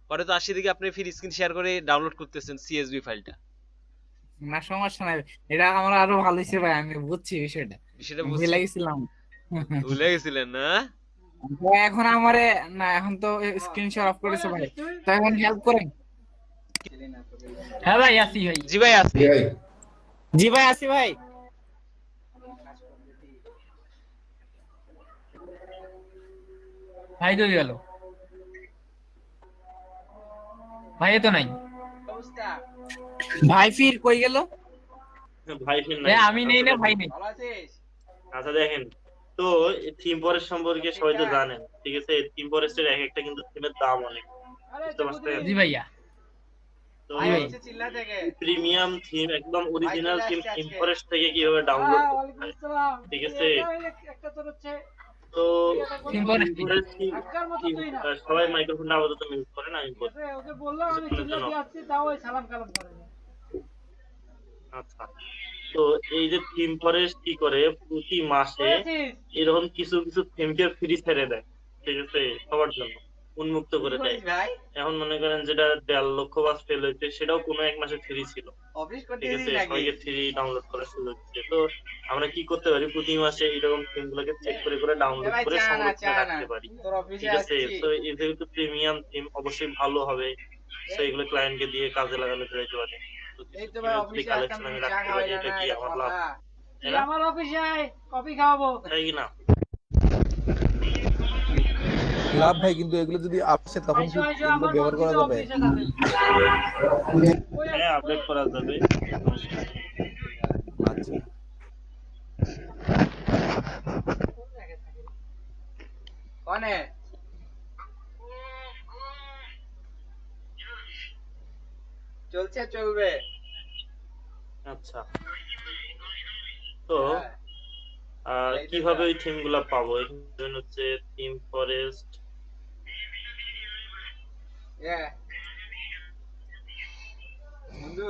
পরে তো আসি দেখি আপনি ফির স্ক্রিন শেয়ার করে ডাউনলোড করতেছেন সিএসভি ফাইলটা।
না সমস্যা নাই, এটা আমার আরো ভালো হয়েছে ভাই, আমি বুঝছি বিষয়টা,
বিষয়টা
ভুলে
বুঝতে
গেছিলাম।
ভুলে গেছিলেন না?
তো এখন আমারে না, এখন তো স্ক্রিনশট অফ করেছে ভাই, তো এখন হেল্প করেন। হ্যাঁ ভাই আসি ভাই।
জি ভাই আসি।
জি ভাই আসি ভাই। ভাই তো গেল, ভাই তো নাই, ভাই ফির কই গেল?
ভাই ফির
এ
নাই।
আমি নেই না, ভাই নেই।
ভালো আছিস?
আচ্ছা দেখেন, তো থিম ফরেস্ট সম্পর্কে সবাই তো জানেন, ঠিক আছে? থিম ফরেস্টের এক একটা কিন্তু থিমের দাম অনেক, বুঝতে পারছেন?
জি ভাইয়া।
তো
জি ভাই।
চিল্লা থেকে।
প্রিমিয়াম থিম, একদম অরিজিনাল
ভাই,
থিম
চলে আসছে
থিম
আজকে।
ফরেস্ট থেকে কিভাবে ডাউনলোড
হ্যাঁ,
করতে
ওয়ালাইকুম
হয়,
আসসালাম।
ঠিক আছে?
একটা তোর হচ্ছে
তো
থিম ফরেস্ট
আজকার মতো তুই না।
সবাই মাইক্রোফোনটা আপাতত মিউট করেন, আমি বলছি।
ওকে বললাম আমি চিল্লা দিয়ে আসছি, তাও ওই সালাম কালাম করে না।
আচ্ছা, তো এই যে থিম ফরেস্ট কি করে, প্রতি মাসে
আছিস?
এরকম কিছু কিছু থিমকে ফ্রি ছেড়ে দেয়, ঠিক আছে? সবার জন্য উন্মুক্ত করে
কি
দেয়।
করিস ভাই?
এখন মনে করেন যেটা 1.5 লক্ষ বাস ফেল হয়েছে, সেটাও কোনো এক মাসে ফ্রি ছিল,
অফিস
ঠিক
করতেছিস
আছে?
নাকি?
সবাইকে ফ্রি ডাউনলোড করার সুযোগ দিচ্ছে। তো আমরা কি করতে পারি, প্রতি মাসে এরকম থিম গুলোকে চেক করে করে ডাউনলোড
ভাই
করে
চা না,
সংরক্ষণ
চা না।
রাখতে পারি,
তোর অফিসে
ঠিক আছে?
আসছি।
তো এই যেহেতু প্রিমিয়াম থিম অবশ্যই ভালো হবে, তো এগুলো ক্লায়েন্টকে দিয়ে কাজে লাগানো যেতে পারে। তো
এই
কিছু
তো ভাই
থিমের যদি
অফিসে
কালেকশন
আসতাম,
আমি
চা
রাখতে
খাওয়াই
পারি, এটা
না,
কি
এটা
আমার লাভ,
কথা।
তাই
তুই
না?
আমার অফিসে আয়, কফি খাওয়াবো।
তাই কি না?
লাভ ভাই, কিন্তু এগুলো যদি আসে তখন কি
আইসো আইসো,
এগুলো
আমার
ব্যবহার করা যাবে?
অফিসে যাবে।
হ্যাঁ, আপডেট করা যাবে।
আচ্ছা
कौन है? চলছে চলবে।
আচ্ছা, তো কিভাবে ওই থিম গুলা পাবো? এখানে হচ্ছে থিম ফরেস্ট,
বন্ধু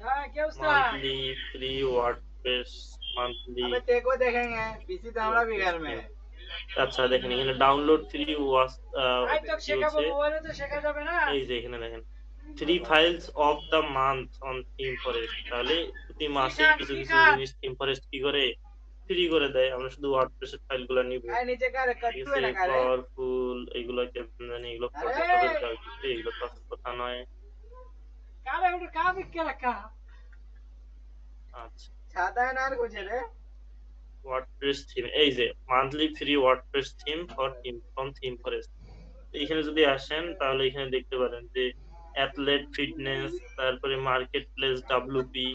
হ্যাঁ, কি অবস্থা?
মান্থলি ফ্রি ওয়ার্ডপ্রেস, মান্থলি
अबे तेरे को देखेंगे, पीसी तो हमारा भी घर में है।
আচ্ছা দেখেন এখানে ডাউনলোড ফ্রি ওয়াচ
ভাই তো
কি
শেখাবো,
বলছে,
মোবাইলে তো শেখা যাবে না।
এই যে এখানে দেখেন 3 files of the month on theme forest. তাহলে প্রতি মাসে কিছু কিছু জিনিস থিম ফরেস্ট কি করে ফ্রি করে দেয়, আমরা শুধু ওয়ার্ডপ্রেসের ফাইলগুলো নিব,
আরে নিচে কারে
ঠিক
কট্টু
আছে।
না কারে
পাওয়ারফুল এগুলো কেমন জানি, এগুলো
আরে
ফটোশপের কাজ, এগুলো তো আসল কথা নয়।
কারে ওটা কাবে কে রাখা।
আচ্ছা
সাদা না আর কুछ রে
ওয়ার্ডপ্রেস থিম, এই যে monthly free WordPress theme for theme from theme forest. এখানে যদি আসেন তাহলে এখানে দেখতে পারেন যে অ্যাথলেট ফিটনেস, তারপরে মার্কেট প্লেস ডাব্লিউপি।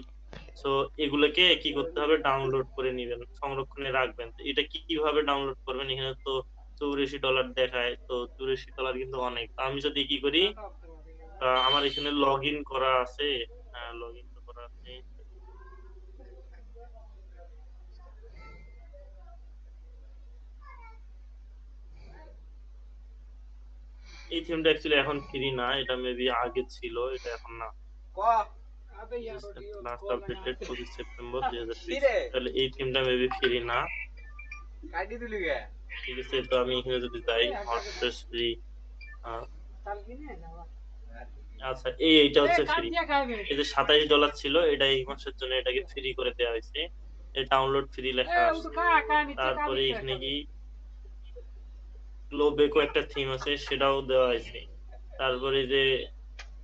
সো এগুলোকে কি করতে হবে, ডাউনলোড করে নেবেন, সংরক্ষণে রাখবেন। তো এটা কিভাবে ডাউনলোড করবেন, এখানে তো $84 দেখায়, তো $84 কিন্তু অনেক। তো আমি যদি কি করি, আমার এখানে লগ ইন করা আছে, লগ ইন করা আছে, এই থিমটা অ্যাকচুয়ালি এখন ফ্রি না, এটা মেবি আগে ছিল, এটা এখন না।
ক
আবে यार
লাস্ট আপডেটেড 25 সেপ্টেম্বর
কি
2020।
রে
তাহলে এই থিমটা মেবি ফ্রি না,
কাটি দিলি গে
ঠিক আছে। তো আমি এখানে যদি যাই হটস্পট ফ্রি,
তাল কিনে না।
আচ্ছা এইটা হচ্ছে
কাট
ফ্রি।
দিয়া খাবে।
এই যে $27 ছিল, এটা এই মাসের জন্য এটাকে ফ্রি করে দেওয়া হয়েছে, এই ডাউনলোড ফ্রি লেখা
ও
আছে।
তো কা নিচে কা
তারপরে এখানে কি গ্লোবেকো একটা থিম আছে, সেটাও দেওয়া হয়েছে। তারপরে যে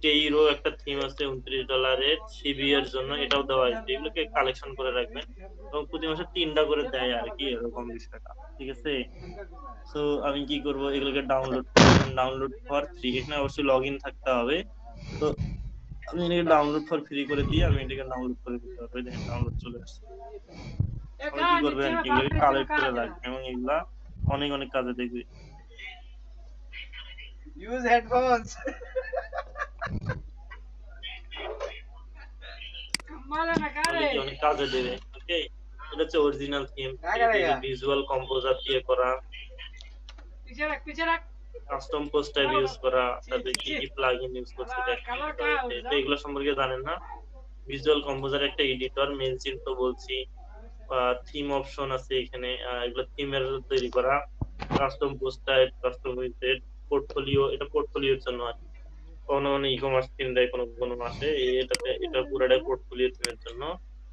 টেইরো একটা থিম আছে $29 সিবি এর জন্য, এটাও দেওয়া হয়েছে। এগুলোকে কালেকশন করে রাখবেন এবং প্রতি মাসে 3টা করে দেয় আর কি, এরকম বিষয়টা, ঠিক আছে। তো আমি কি করব, এগুলোকে ডাউনলোড ফর ফ্রি, এখানে অবশ্যই লগ ইন থাকতে হবে। তো আমি এটাকে ডাউনলোড ফর ফ্রি করে দিয়ে আমি এটাকে ডাউনলোড করে দিতে পারবো, দেখেন ডাউনলোড চলে আসছে। আমি কি করবেন, এগুলোকে কালেক্ট করে রাখবেন এবং এগুলা অনেক অনেক কাজে দেখবে।
ইউজ হেডফোনস
মালা না কারে
অনেক কাজে দেবে, ওকে। এটা হচ্ছে অরিজিনাল থিম, ভিজুয়াল কম্পোজার দিয়ে করা,
পিছে রাখ
কাস্টম পোস্ট টাইপ ইউজ করা, তারপরে কি কি প্লাগইন ইউজ করছে দেখেন। তো এগুলো সম্পর্কে জানেন না। ভিজুয়াল কম্পোজার একটা এডিটর, মেইন সিন তো বলছি, থিম অপশন আছে এখানে, এগুলো থিমের তৈরি করা, custom post type, customized portfolio, এটা পোর্টফোলিওর জন্য আর কোনো ই কমার্স থিম দেয় কোনো কোনো মাসে, এটাতে এটা পুরোটাই পোর্টফোলিও থিমের জন্য।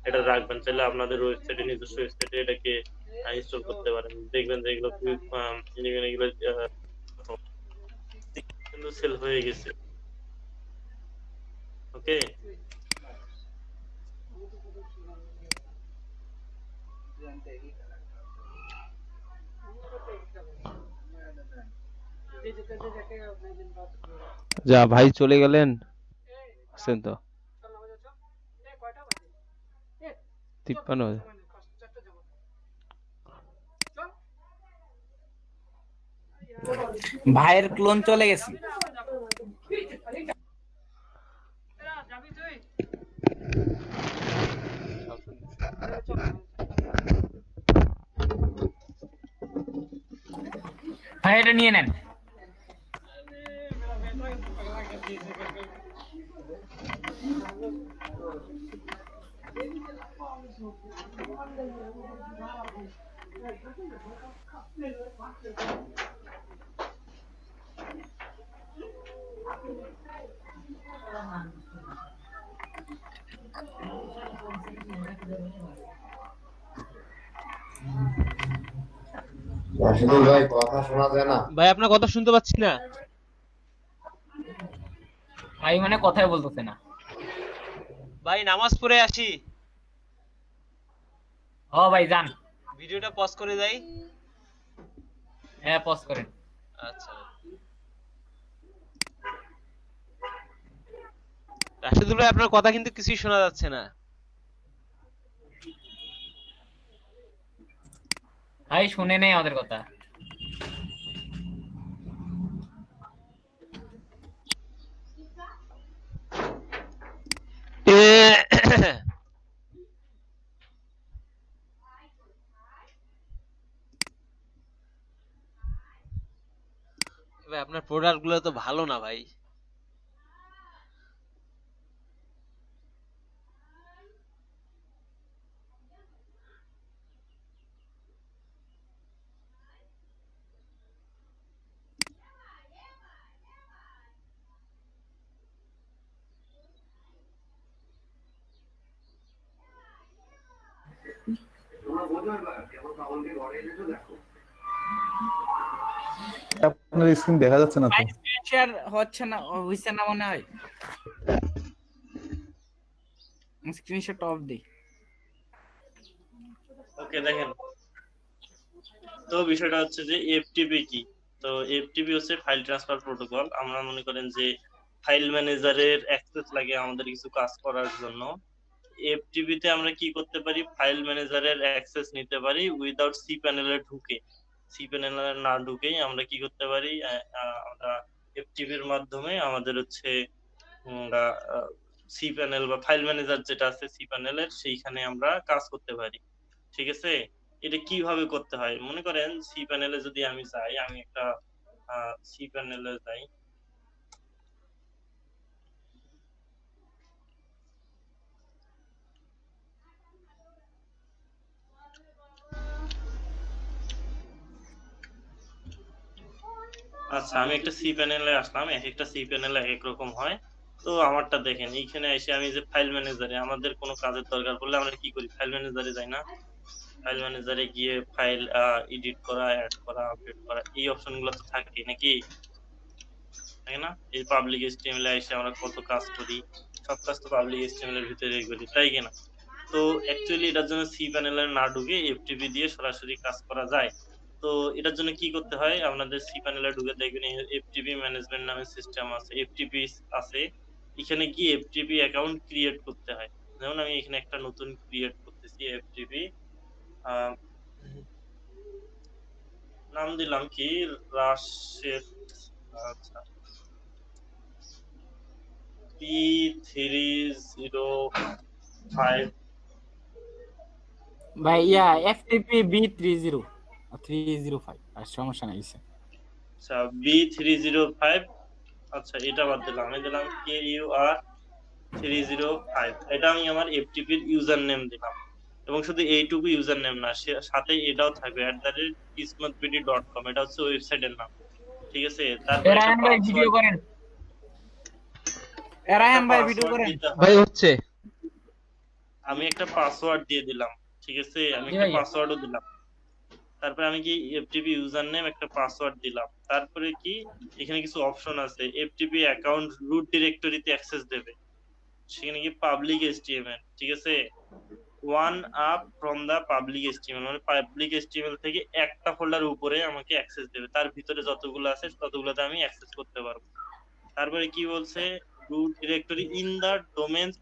এটা রাখবেন, চাইলে আপনাদের ওয়েবসাইটে, নিজস্ব ওয়েবসাইটে এটাকে ইনস্টল করতে পারেন। দেখবেন যে এগুলো খুবই এগুলো কিন্তু সেল হয়ে গেছে, ওকে।
যা ভাই চলে গেলেন, আছেন তো 53।
ভাইয়ের ক্লোন চলে গেছে। ভাই এটা নিয়ে নেন।
রাশিদুল ভাই কথা শোনা যায় না
ভাই, আপনার কথা শুনতে পাচ্ছি না
ভাই, মানে কথাই বলতেছে না
ভাই। নামাজ পড়ে আসি।
ও ভাই যান,
ভিডিওটা পজ করে যাই।
হ্যাঁ পজ করেন।
আচ্ছা রাশিদুল ভাই, আপনার কথা কিন্তু কিছুই শোনা যাচ্ছে না।
ভাই শুনে নেই আমাদের কথা।
ভাই আপনার প্রোডাক্ট গুলো তো ভালো না ভাই।
আপনার স্ক্রিন দেখা যাচ্ছে না তো।
ভাই স্ক্রিন শেয়ার হচ্ছে না, হইছে না মনে হয়। স্ক্রিনশট অফ দেই।
ওকে দেখেন, তো বিষয়টা হচ্ছে যে এফটিপি কি। তো এফটিপি হচ্ছে ফাইল ট্রান্সফার প্রোটোকল। আমরা মনে করেন যে ফাইল ম্যানেজারের অ্যাক্সেস লাগে আমাদের কিছু কাজ করার জন্য। এফটিপি তে আমরা কি করতে পারি, ফাইল ম্যানেজারের অ্যাক্সেস নিতে পারি উইদাউট সি প্যানেলে ঢুকে। সি প্যানেলে না ঢুকেই আমরা কি করতে পারি, আমরা এফটিপির মাধ্যমে আমাদের হচ্ছে সি প্যানেল বা ফাইল ম্যানেজার যেটা আছে সি প্যানেলের, সেইখানে আমরা কাজ করতে পারি। ঠিক আছে, এটা কিভাবে করতে হয়, মনে করেন সি প্যানেলে যদি আমি যাই, আমি একটা সি প্যানেলে যাই, আচ্ছা আমি একটা সি প্যানেলে আসলাম। এক একটা সি প্যানেলে এক এক রকম হয়। তো আমারটা দেখেন, এইখানে এসে আমি যে ফাইল ম্যানেজারে আমাদের কোনো কাজের দরকার পড়লে আমরা কি করি, ফাইল ম্যানেজারে যাই না, ফাইল ম্যানেজারে গিয়ে ফাইল এডিট করা, অ্যাড করা, আপডেট করা, এই অপশনগুলো তো থাকে নাকি, তাই না? এই পাবলিক এইচটিএমএল এ এসে আমরা কত কাজ করি, সব কাজ তো পাবলিক এইচটিএমএল এর ভিতরে করি, তাই কিনা? তো অ্যাকচুয়ালি এটার জন্য সি প্যানেলে না ঢুকে এফটিপি দিয়ে সরাসরি কাজ করা যায়। তো এটার জন্য কি করতে হয়, আপনাদের সি প্যানেলে ঢুকে দেখবেন এফটিপি ম্যানেজমেন্ট নামে সিস্টেম আছে, এফটিপি আছে। এখানে গিয়ে এফটিপি অ্যাকাউন্ট ক্রিয়েট করতে হয়। যেমন আমি এখানে একটা নতুন ক্রিয়েট করতেছি এফটিপি, নাম দিলাম কি রাশেদ, আচ্ছা B305
ভাই ইয়া এফটিপি B30 305 আর সমস্যা নাই।
আচ্ছা B305, আচ্ছা এটা বাদ দিলাম, আমি দিলাম KUR305, এটা আমি আমার এফটিপির ইউজার নেম দিলাম। এবং শুধু এইটুকু ইউজার নেম না, সাথে এটাও থাকবে @kismatbd.com, এটা হচ্ছে ওয়েবসাইটের নাম। ঠিক আছে, তারপর
রায়হান ভাই ভিডিও করেন, রায়হান ভাই ভিডিও করেন
ভাই হচ্ছে।
আমি একটা পাসওয়ার্ড দিয়ে দিলাম, ঠিক আছে, আমি একটা পাসওয়ার্ডও দিলাম। তারপরে আমি কি এফটিপি ইউজার নেম একটা পাসওয়ার্ড দিলাম। তারপরে কি এখানে কিছু অপশন আছে, এফটিপি অ্যাকাউন্ট রুট ডিরেক্টরিতে অ্যাক্সেস দেবে, সেখানে কি পাবলিক এইচটিএমএল, ঠিক আছে, one up from the public HTML, মানে পাবলিক এইচটিএমএল থেকে একটা ফোল্ডারের উপরে আমাকে অ্যাক্সেস দেবে, তার ভিতরে যতগুলো আছে ততগুলোতে আমি অ্যাক্সেস করতে পারবো। তারপরে কি বলছে, root directory in the domains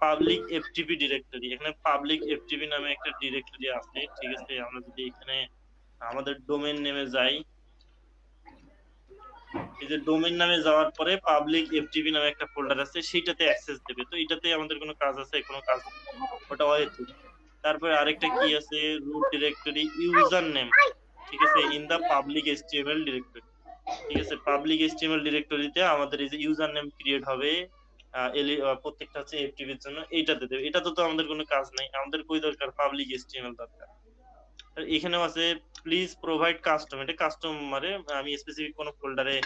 public FTP directory, এখানে পাবলিক এফটিপি নামে একটা ডিরেক্টরি আছে। ঠিক আছে, আমরা যদি এখানে আমাদের ডোমেইন নেমে যাই, এই যে ডোমেইন নামে যাওয়ার পরে পাবলিক এফটিপি নামে একটা ফোল্ডার আছে, সেইটাতে অ্যাক্সেস দেবে। তো এটাতে আমাদের কোনো কাজ আছে, কোনো কাজ নেই, ওটা হয়তো। তারপরে আরেকটা কি আছে, রুট ডিরেক্টরি ইউজার নেম, ঠিক আছে, in the public HTML directory, ঠিক আছে, পাবলিক এইচটিএমএল ডিরেক্টরিতে আমাদের এই যে ইউজার নেম ক্রিয়েট হবে প্রত্যেকটা হচ্ছে এফটিপির জন্য, এইটাতে দেবে। এটাতে তো আমাদের কোনো কাজ নাই, আমাদের কই দরকার, পাবলিক এইচটিএমএল দরকার। এখানেও আছে প্লিজ প্রোভাইড কাস্টম, এটা কাস্টমারে আমি স্পেসিফিক কোন ফোল্ডারে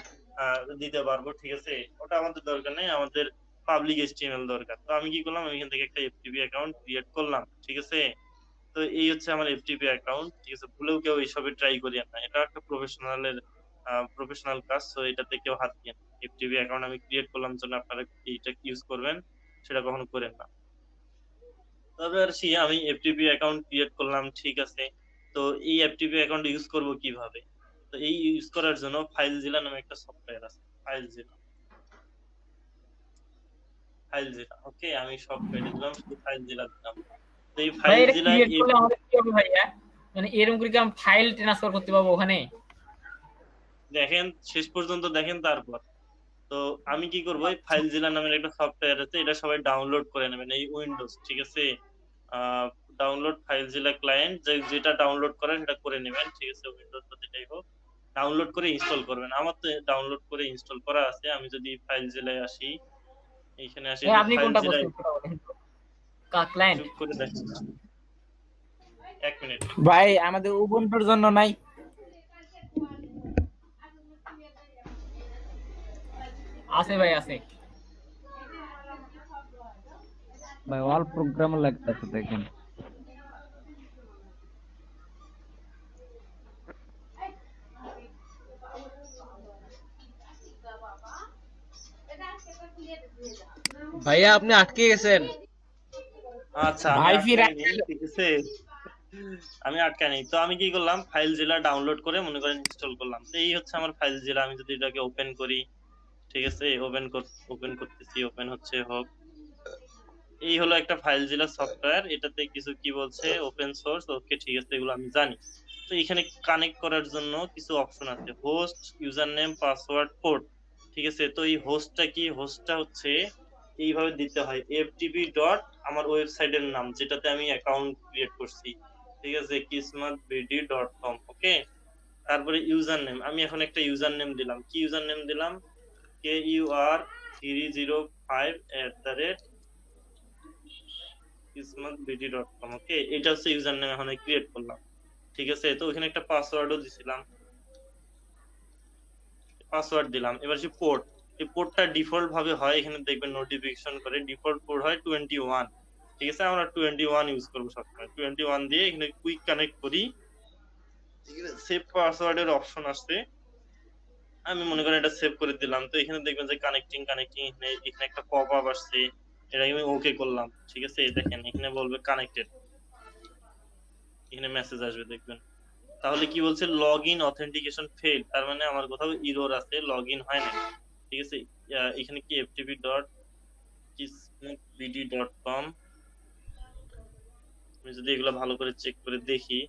দিতে পারবো, ঠিক আছে, ওটা আমাদের দরকার নেই, আমাদের পাবলিক এইচটিএমএল দরকার। তো আমি কি করলাম, আমি এখান থেকে একটা এফটিপি অ্যাকাউন্ট ক্রিয়েট করলাম, ঠিক আছে। তো এই হচ্ছে আমার এফটিপি অ্যাকাউন্ট, ঠিক আছে, ভুলেও কেউ এইসবে ট্রাই করিয়েন না, এটা একটা প্রফেশনাল কাজ, তো এটাতে কেউ হাত দিয়েন। এফটিপি অ্যাকাউন্ট আমি ক্রিয়েট করলাম জন্য আপনারা এইটা ইউজ করবেন, সেটা কখনো করেন না। তবে আর কি, আমি এফটিপি অ্যাকাউন্ট ক্রিয়েট করলাম, ঠিক আছে। তো এই এফটিপি অ্যাকাউন্ট ইউজ করব কিভাবে, তো এই ইউজ করার জন্য ফাইলজিলা নামে একটা সফটওয়্যার আছে, ফাইলজিলা, ওকে, আমি সফটওয়্যার দিলাম, শুধু ফাইলজিলা দিলাম। তো এই ফাইলজিলা
ভাইয়া, মানে এরকম করে কি আমি ফাইল ট্রান্সফার করতে পারবো ওখানে?
দেখেন শেষ পর্যন্ত দেখেন। তারপর তো আমি কি করবো, ফাইলজিলা নামের একটা সফটওয়্যার আছে, এটা সবাই ডাউনলোড করে নেবেন, এই উইন্ডোজ, ঠিক আছে, ডাউনলোড ফাইলজিলা ক্লায়েন্ট, যেটা ডাউনলোড করেন সেটা করে নেবেন, ঠিক আছে, উইন্ডোজ বা যেটাই হোক, ডাউনলোড করে ইনস্টল করবেন। আমার তো ডাউনলোড করে ইনস্টল করা আছে। আমি যদি ফাইলজিলায় আসি, এখানে আসি,
আপনি কোনটা বলছেন ক্লায়েন্ট
করে দেখেন, 1 মিনিট
ভাই, আমাদের উবুন্টুর জন্য নাই।
আছে ভাই, আছে
ভাই, অল প্রোগ্রাম লাগতেছে দেখেন।
ভাইয়া আপনি আটকে গেছেন।
আচ্ছা আমি
ভাই ফির
আটকাই নেই, ঠিক আছে, আমি আটকাই নেই। তো আমি কি করলাম, ফাইল জেলা ডাউনলোড করে মনে করেন ইনস্টল করলাম। তো এই হচ্ছে আমার ফাইল জেলা। আমি যদি এটাকে ওপেন করি, ঠিক আছে, ওপেন করতেছি, ওপেন হচ্ছে, হোক। এই হলো একটা ফাইল জেলা সফটওয়্যার। এটাতে কিছু কি বলছে, ওপেন সোর্স, ওকে, ঠিক আছে, এগুলো আমি জানি। তো এখানে কানেক্ট করার জন্য কিছু অপশন আছে, host, user name, password, port, ঠিক আছে। তো এই হোস্টটা কি, হোস্টটা হচ্ছে এইভাবে দিতে হয়, ftp ডট আমার ওয়েবসাইটের নাম যেটাতে আমি অ্যাকাউন্ট ক্রিয়েট করছি, ঠিক আছে, kismatbd.com, ওকে। তারপরে ইউজার নেম, আমি এখন একটা ইউজার নেম দিলাম। কি ইউজার নেম দিলাম, KUR305 kismatbd.com, ওকে। এটা হচ্ছে ইউজার নেম, এখন ক্রিয়েট করলাম, ঠিক আছে। তো ওখানে একটা পাসওয়ার্ডও দিছিলাম, পাসওয়ার্ড দিলাম। এবার যে পোর্ট, এই পোর্টটা ডিফল্ট ভাবে হয়, এখানে দেখবেন নোটিফিকেশন করে ডিফল্ট পোর্ট হয় 21, ঠিক আছে। আমরা 21 ইউজ করবো সবসময়। 21 দিয়ে এখানে কুইক কানেক্ট করি, সেভ পাসওয়ার্ডের অপশন আসছে, আমি মনে করেন এটা সেভ করে দিলাম। তো এখানে দেখবেন যে কানেক্টিং, এখানে একটা পপ আপ আসছে, এটা আমি ওকে করলাম, ঠিক আছে। দেখেন এখানে বলবে কানেক্টেড, এখানে মেসেজ আসবে দেখবেন। তাহলে কি বলছে, লগ ইন অথেন্টিকেশন ফেল, তার মানে আমার কোথাও ইরর আছে, লগ ইন হয় না, ঠিক আছে। এখানে কি ftp.kismatbd.com, আমি যদি এগুলো ভালো করে চেক করে দেখি,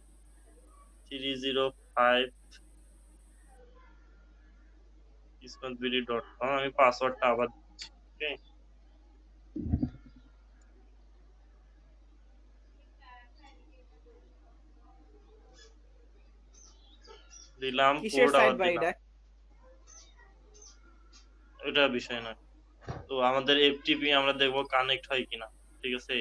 305 kismatbd.com, আমি পাসওয়ার্ডটা আবার দিচ্ছি, ওকে। দিলাম,
কিসের
কোড
সাইট
আবার
ভাই
দিলাম,
এটা?
এটা বিষয় না। তো আমাদের এফটিপি আমরা দেখবো কানেক্ট হয় কিনা, ঠিক আছে।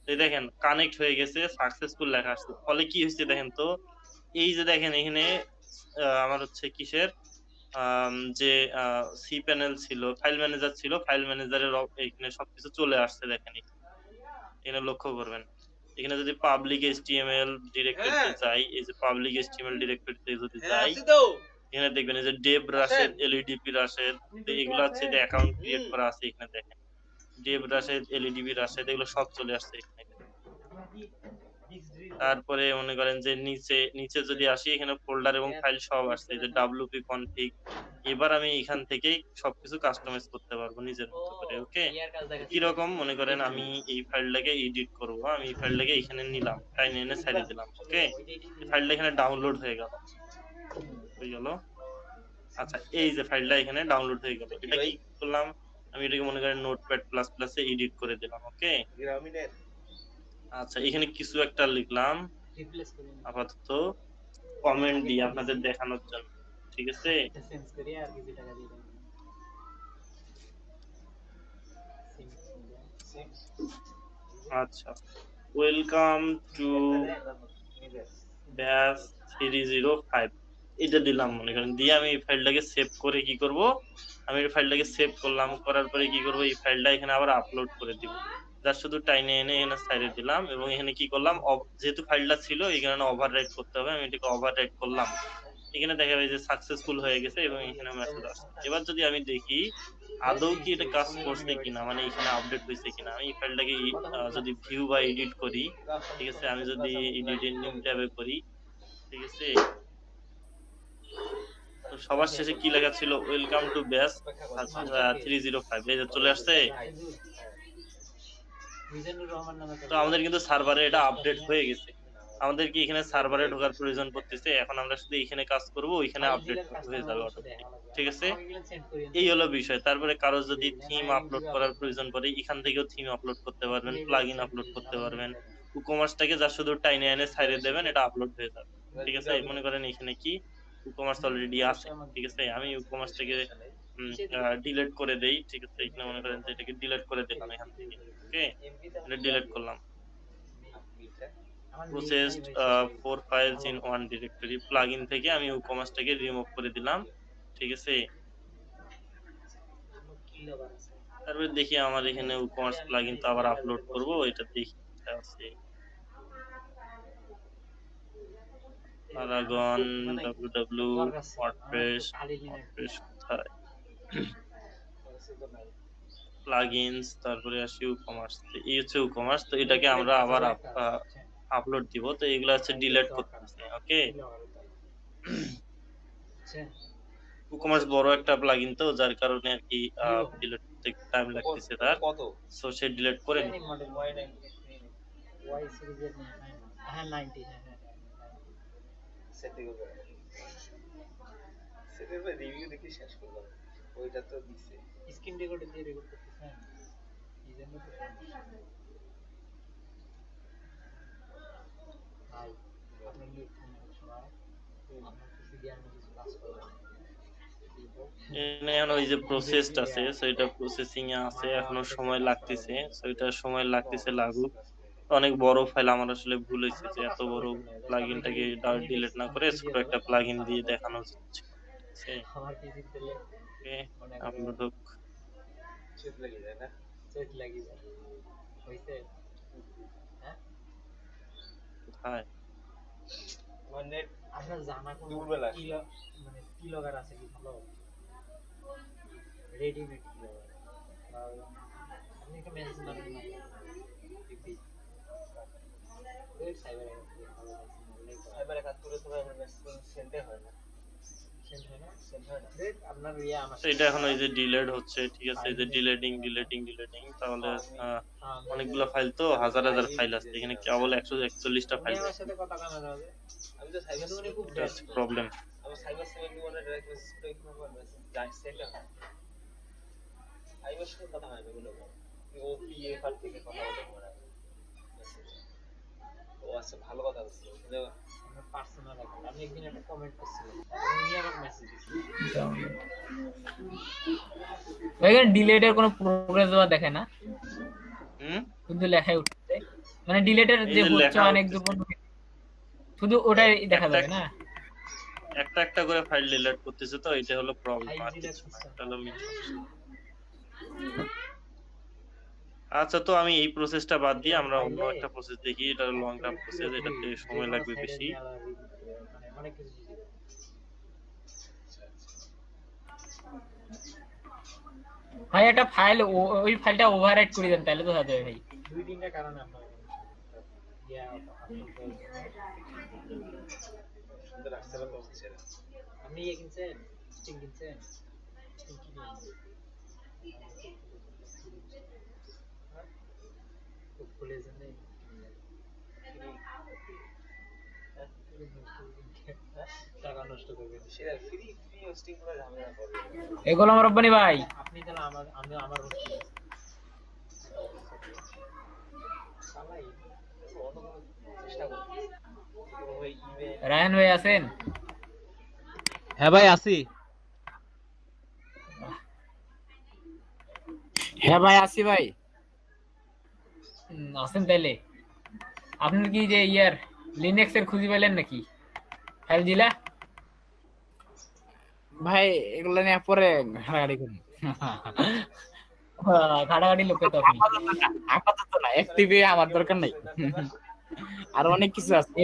এই দেখেন কানেক্ট হয়ে গেছে, সাকসেসফুল লেখা আসছে। ফলে কি হয়েছে দেখেন তো, এই যে দেখেন এখানে আমার হচ্ছে কিসের যে সি প্যানেল ছিল, ফাইল ম্যানেজার ছিল, ফাইল ম্যানেজারের এখানে সবকিছু চলে আসছে, দেখেন এখানে লক্ষ্য করবেন। এখানে যদি পাবলিক এইচটিএমএল ডিরেক্টরিতে যাই, এই যে পাবলিক এইচটিএমএল ডিরেক্টরিতে যদি যাই, এখানে দেখবেন এই যে ডেভ রাশেদ, এলইডিপি রাশেদ, এগুলো হচ্ছে যে অ্যাকাউন্ট ক্রিয়েট করা আছে, এখানে দেখেন ডেভ রাশেদ, এলইডিপি রাশেদ, এগুলো সব চলে আসছে এখানে। তারপরে মনে করেন যে নিচে যদি আসি, এখানে ফোল্ডার এবং ফাইল সব আসছে, যে wp config। এবার আমি এখান থেকেই সবকিছু কাস্টমাইজ করতে পারবো নিজের মতো করে, ওকে। কিরকম, মনে করেন আমি এই ফাইলটাকে এডিট করব, আমি এই ফাইলটাকে এখানে নিলাম, টাইনে এনে ছেড়ে দিলাম, ওকে। এই ফাইলটা এখানে ডাউনলোড হয়ে গেল। আচ্ছা, এই যে ফাইলটা এখানে ডাউনলোড হয়ে গেল, এটা কি করলাম, আমি এটাকে মনে করেন নোটপ্যাড প্লাস প্লাসে এডিট করে দিলাম, ওকে। আচ্ছা, এখানে কিছু একটা লিখলাম আপাতত, কমেন্ট দিয়ে আপনাদের দেখানোর জন্য, ঠিক আছে। আচ্ছা, ওয়েলকাম টু ব্যাস 305, এটা দিলাম মনে করেন, দিয়ে আমি এই ফাইলটাকে সেভ করে কি করব, আমি এই ফাইলটাকে সেভ করলাম, করার পরে কি করব, এই ফাইলটা এখানে আবার আপলোড করে দিব, যা শুধু টাইনে এনে এখানে সাইডে দিলাম, এবং এখানে কি করলাম, যেহেতু ফাইলটা ছিল এখানে ওভাররাইট করতে হবে, আমি এটাকে ওভাররাইট করলাম। এখানে দেখা যায় যে সাকসেসফুল হয়ে গেছে এবং এখানে মেসেজ আসছে। এবার যদি আমি দেখি আদৌ কি এটা কাজ করছে কিনা, মানে এখানে আপডেট হয়েছে কিনা, আমি এই ফাইলটাকে যদি ভিউ বা এডিট করি, ঠিক আছে, আমি যদি এডিট নিউ ট্যাবে করি, ঠিক আছে, তো সবার শেষে কি লেখা ছিল, ওয়েলকাম টু ব্যাস 305, এই যে চলে আসছে। তো আমাদের কিন্তু সার্ভারে এটা আপডেট হয়ে গেছে, আমাদের কি এখানে সার্ভারে ঢোকার প্রয়োজন পড়তেছে, এখন আমরা শুধু এখানে কাজ করব, ওইখানে আপডেট হয়ে যাবে অটোমেটিক, ঠিক আছে। এই হলো বিষয়। তারপরে কারো যদি থিম আপলোড করার প্রয়োজন পড়ে, এখান থেকেও থিম আপলোড করতে পারবেন, প্লাগইন আপলোড করতে পারবেন, কুকমার্সটাকে যা শুধু টাইনে এনে ছাইড়ে দেবেন, এটা আপলোড হয়ে যাবে, ঠিক আছে। মনে করেন এখানে কি কুকমার্স অলরেডি আছে, ঠিক আছে, আমি কুকমার্সটাকে ডিলিট করে দেই, ঠিক আছে। এখানে মনে করেন যে এটাকে ডিলিট করে দিলাম এখান থেকে, ওকে, এটা ডিলিট করলাম। processed 4 files in one directory, plugin থেকে আমি কুকমার্সটাকে রিমুভ করে দিলাম, ঠিক আছে। তারপরে দেখি আমার এখানে কুকমার্স প্লাগইন তো আবার আপলোড করব, এটা দেখি আছে Paragon, www, WordPress কোথায়, প্লাগইনস, তারপরে আসি কমার্স। এই হচ্ছে কমার্স, তো এটাকে আমরা আবার আপলোড দিব। তো এগুলো হচ্ছে ডিলিট করতেছি। ওকে, কমার্স বড় একটা প্লাগইন, তো যার কারণে আর কি ডিলিট করতে টাইম লাগতেছে তার, সো সে ডিলিট করে নি।
মডেল ওয়াই সিরিজের হ্যাঁ 90 হ্যাঁ সেটিং করে সেটার রিভিউ দেখি শেষ করলাম। ওইটা তো দিছে স্ক্রিন রেকর্ড দিয়ে রেকর্ড করতেছেন এই জন্য তো ভাই আপনার কি সময় আপনার কিছু জ্ঞান কিছু কাজ করবেন
এখন ওই যে প্রসেসড আছে, সো এটা প্রসেসিং এ আছে, এখনো সময় লাগতেছে। সো এটা সময় লাগতেছে লাগুক। অনেক বড় ফাইল, আমার আসলে ভুল হয়েছে যে এত বড় প্লাগইনটাকে ডিলিট না করে ছোট একটা প্লাগইন দিয়ে দেখানো হচ্ছে।
আমার পিসি দিলে
ওকে, আপলোড হোক।
চেক লাগি যায় না, চেক লাগি যায় হইছে হ্যাঁ
হাই
মানে আপনার জানা কোন দুর্বল আছে মানে কি লাগার আছে কি ভালো রেডিমেড কি লাগার আপনি কি মেসেজ মারেন না পিপি ওই সাইবার কাজ করে তো আমার মেসেজ সেন্ড হয় না আপনার আমার
এটা এখন ওই যে ডিলিট হচ্ছে, ঠিক আছে, এই যে ডিলিটিং, তাহলে অনেকগুলো ফাইল, তো হাজার হাজার ফাইল আছে এখানে, কেবল 141টা ফাইল
আমার সাথে কথা কানা যাবে। আমি তো সাইবার সেভেন্টি খুব
প্রবলেম।
আমি সাইবার 71 এর ডাইরেক্ট মেসেজ করে কি করব জাস্ট সেটা সাইবার সাথে কথা হয় না বলে ও পিএফ আর থেকে কথা বলতে পারে ও আছে ভালো কথা বলছে মানে আমার পার্সোনাল অ্যাকাউন্ট আমি একদিন একটা কমেন্ট করছিলাম উনি আমাকে মেসেজ দিয়েছে
ওইখানে ডিলেটের কোনো প্রোগ্রেস দেখায় না, শুধু লেখাই উঠছে, মানে ডিলেটের যে হচ্ছে অনেক দুপুর শুধু ওটাই দেখা যাবে না,
একটা একটা করে ফাইল ডিলিট করতেছে, তো এটা হলো প্রবলেম। আর কিছু না, এটা হলো মেইন। আচ্ছা, তো আমি এই প্রসেসটা বাদ দিয়ে আমরা অন্য একটা প্রসেস দেখি। এটা লং টার্ম প্রসেস, এটাতে সময় লাগবে বেশি।
অনেক কিছু
ভাই একটা ফাইল ওই ফাইলটা ওভাররাইট করে দেন তাহলে তো হয়ে যাবে ভাই।
দুই তিনটা কারণে আপনার ইয়া সুন্দর আসছে তো হচ্ছে না। আপনি ইয়ে কিনছেন স্টিং কিনছেন স্টিং কিনে খুলে জানে টাকা নষ্ট করবেন সেটা ফ্রি হোস্টিং করে ঝামেলা করবেন
এগুলো আমার রব্বানি ভাই,
আপনি তাহলে আমার হোস্টিং চালাই চেষ্টা করুন।
রায়হান ভাই আছেন?
হ্যাঁ ভাই আছি।
হ্যাঁ ভাই আছি ভাই।
আছেন তাইলে আপনার কি যে ইয়ার লিনাক্স এর খুঁজে পেলেন নাকি ফাইল দিলা?
ভাই এগুলো নিয়ে পরে ঘাটাঘাটি করি।
ঘাটাঘাটি লোকে তো আপনি
আপাতত না, এফটিপি আমার দরকার নাই, আর অনেক কিছু আছে।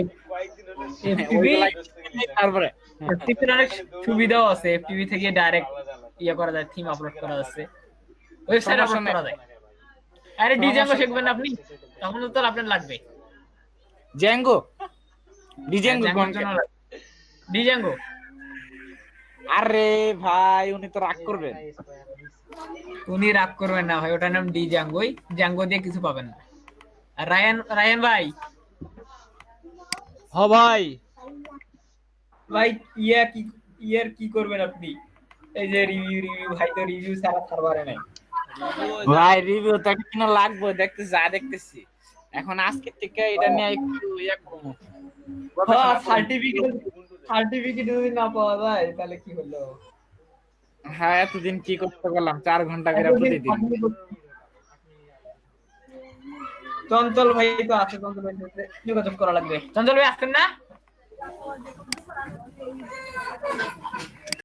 তারপরে
এফটিপির অনেক সুবিধাও আছে, এফটিপি থেকে ডাইরেক্ট ইয়া করা যায়, থিম আপলোড করা যাচ্ছে, ওয়েবসাইট আপলোড করা যায়। আরে ডিজাঙ্গো শিখবেন আপনি, তখন তো আপনার লাগবে
জ্যাঙ্গো।
ডিজাঙ্গো
আরে ভাই উনি তো রাগ করবেন।
উনি রাগ করবেন না ভাই, ওটার নাম ডিজাঙ্গোই, জাঙ্গো দিয়ে কিছু পাবেন না। আর রায়ান ভাই,
হ ভাই
ভাই ইয়ার কি করবেন আপনি? এই যে রিভিউ ভাই, তো রিভিউ ছাড়া সার্ভারে নাই
ভাই। রিভিউ তো কিনা লাগবে, দেখতেছি এখন আজকে থেকে এটা নিয়ে একটু ইয়া করব।
সার্টিফিকেট যদি না পাওয়া যায় তাহলে কি হলো?
হ্যাঁ এতদিন কি করতে পারলাম, 4 ঘন্টা করে প্রতিদিন।
চঞ্চল ভাই তো আছে, চঞ্চল ভাই সাথে যোগাযোগ করা লাগবে। চঞ্চল ভাই আসছেন না?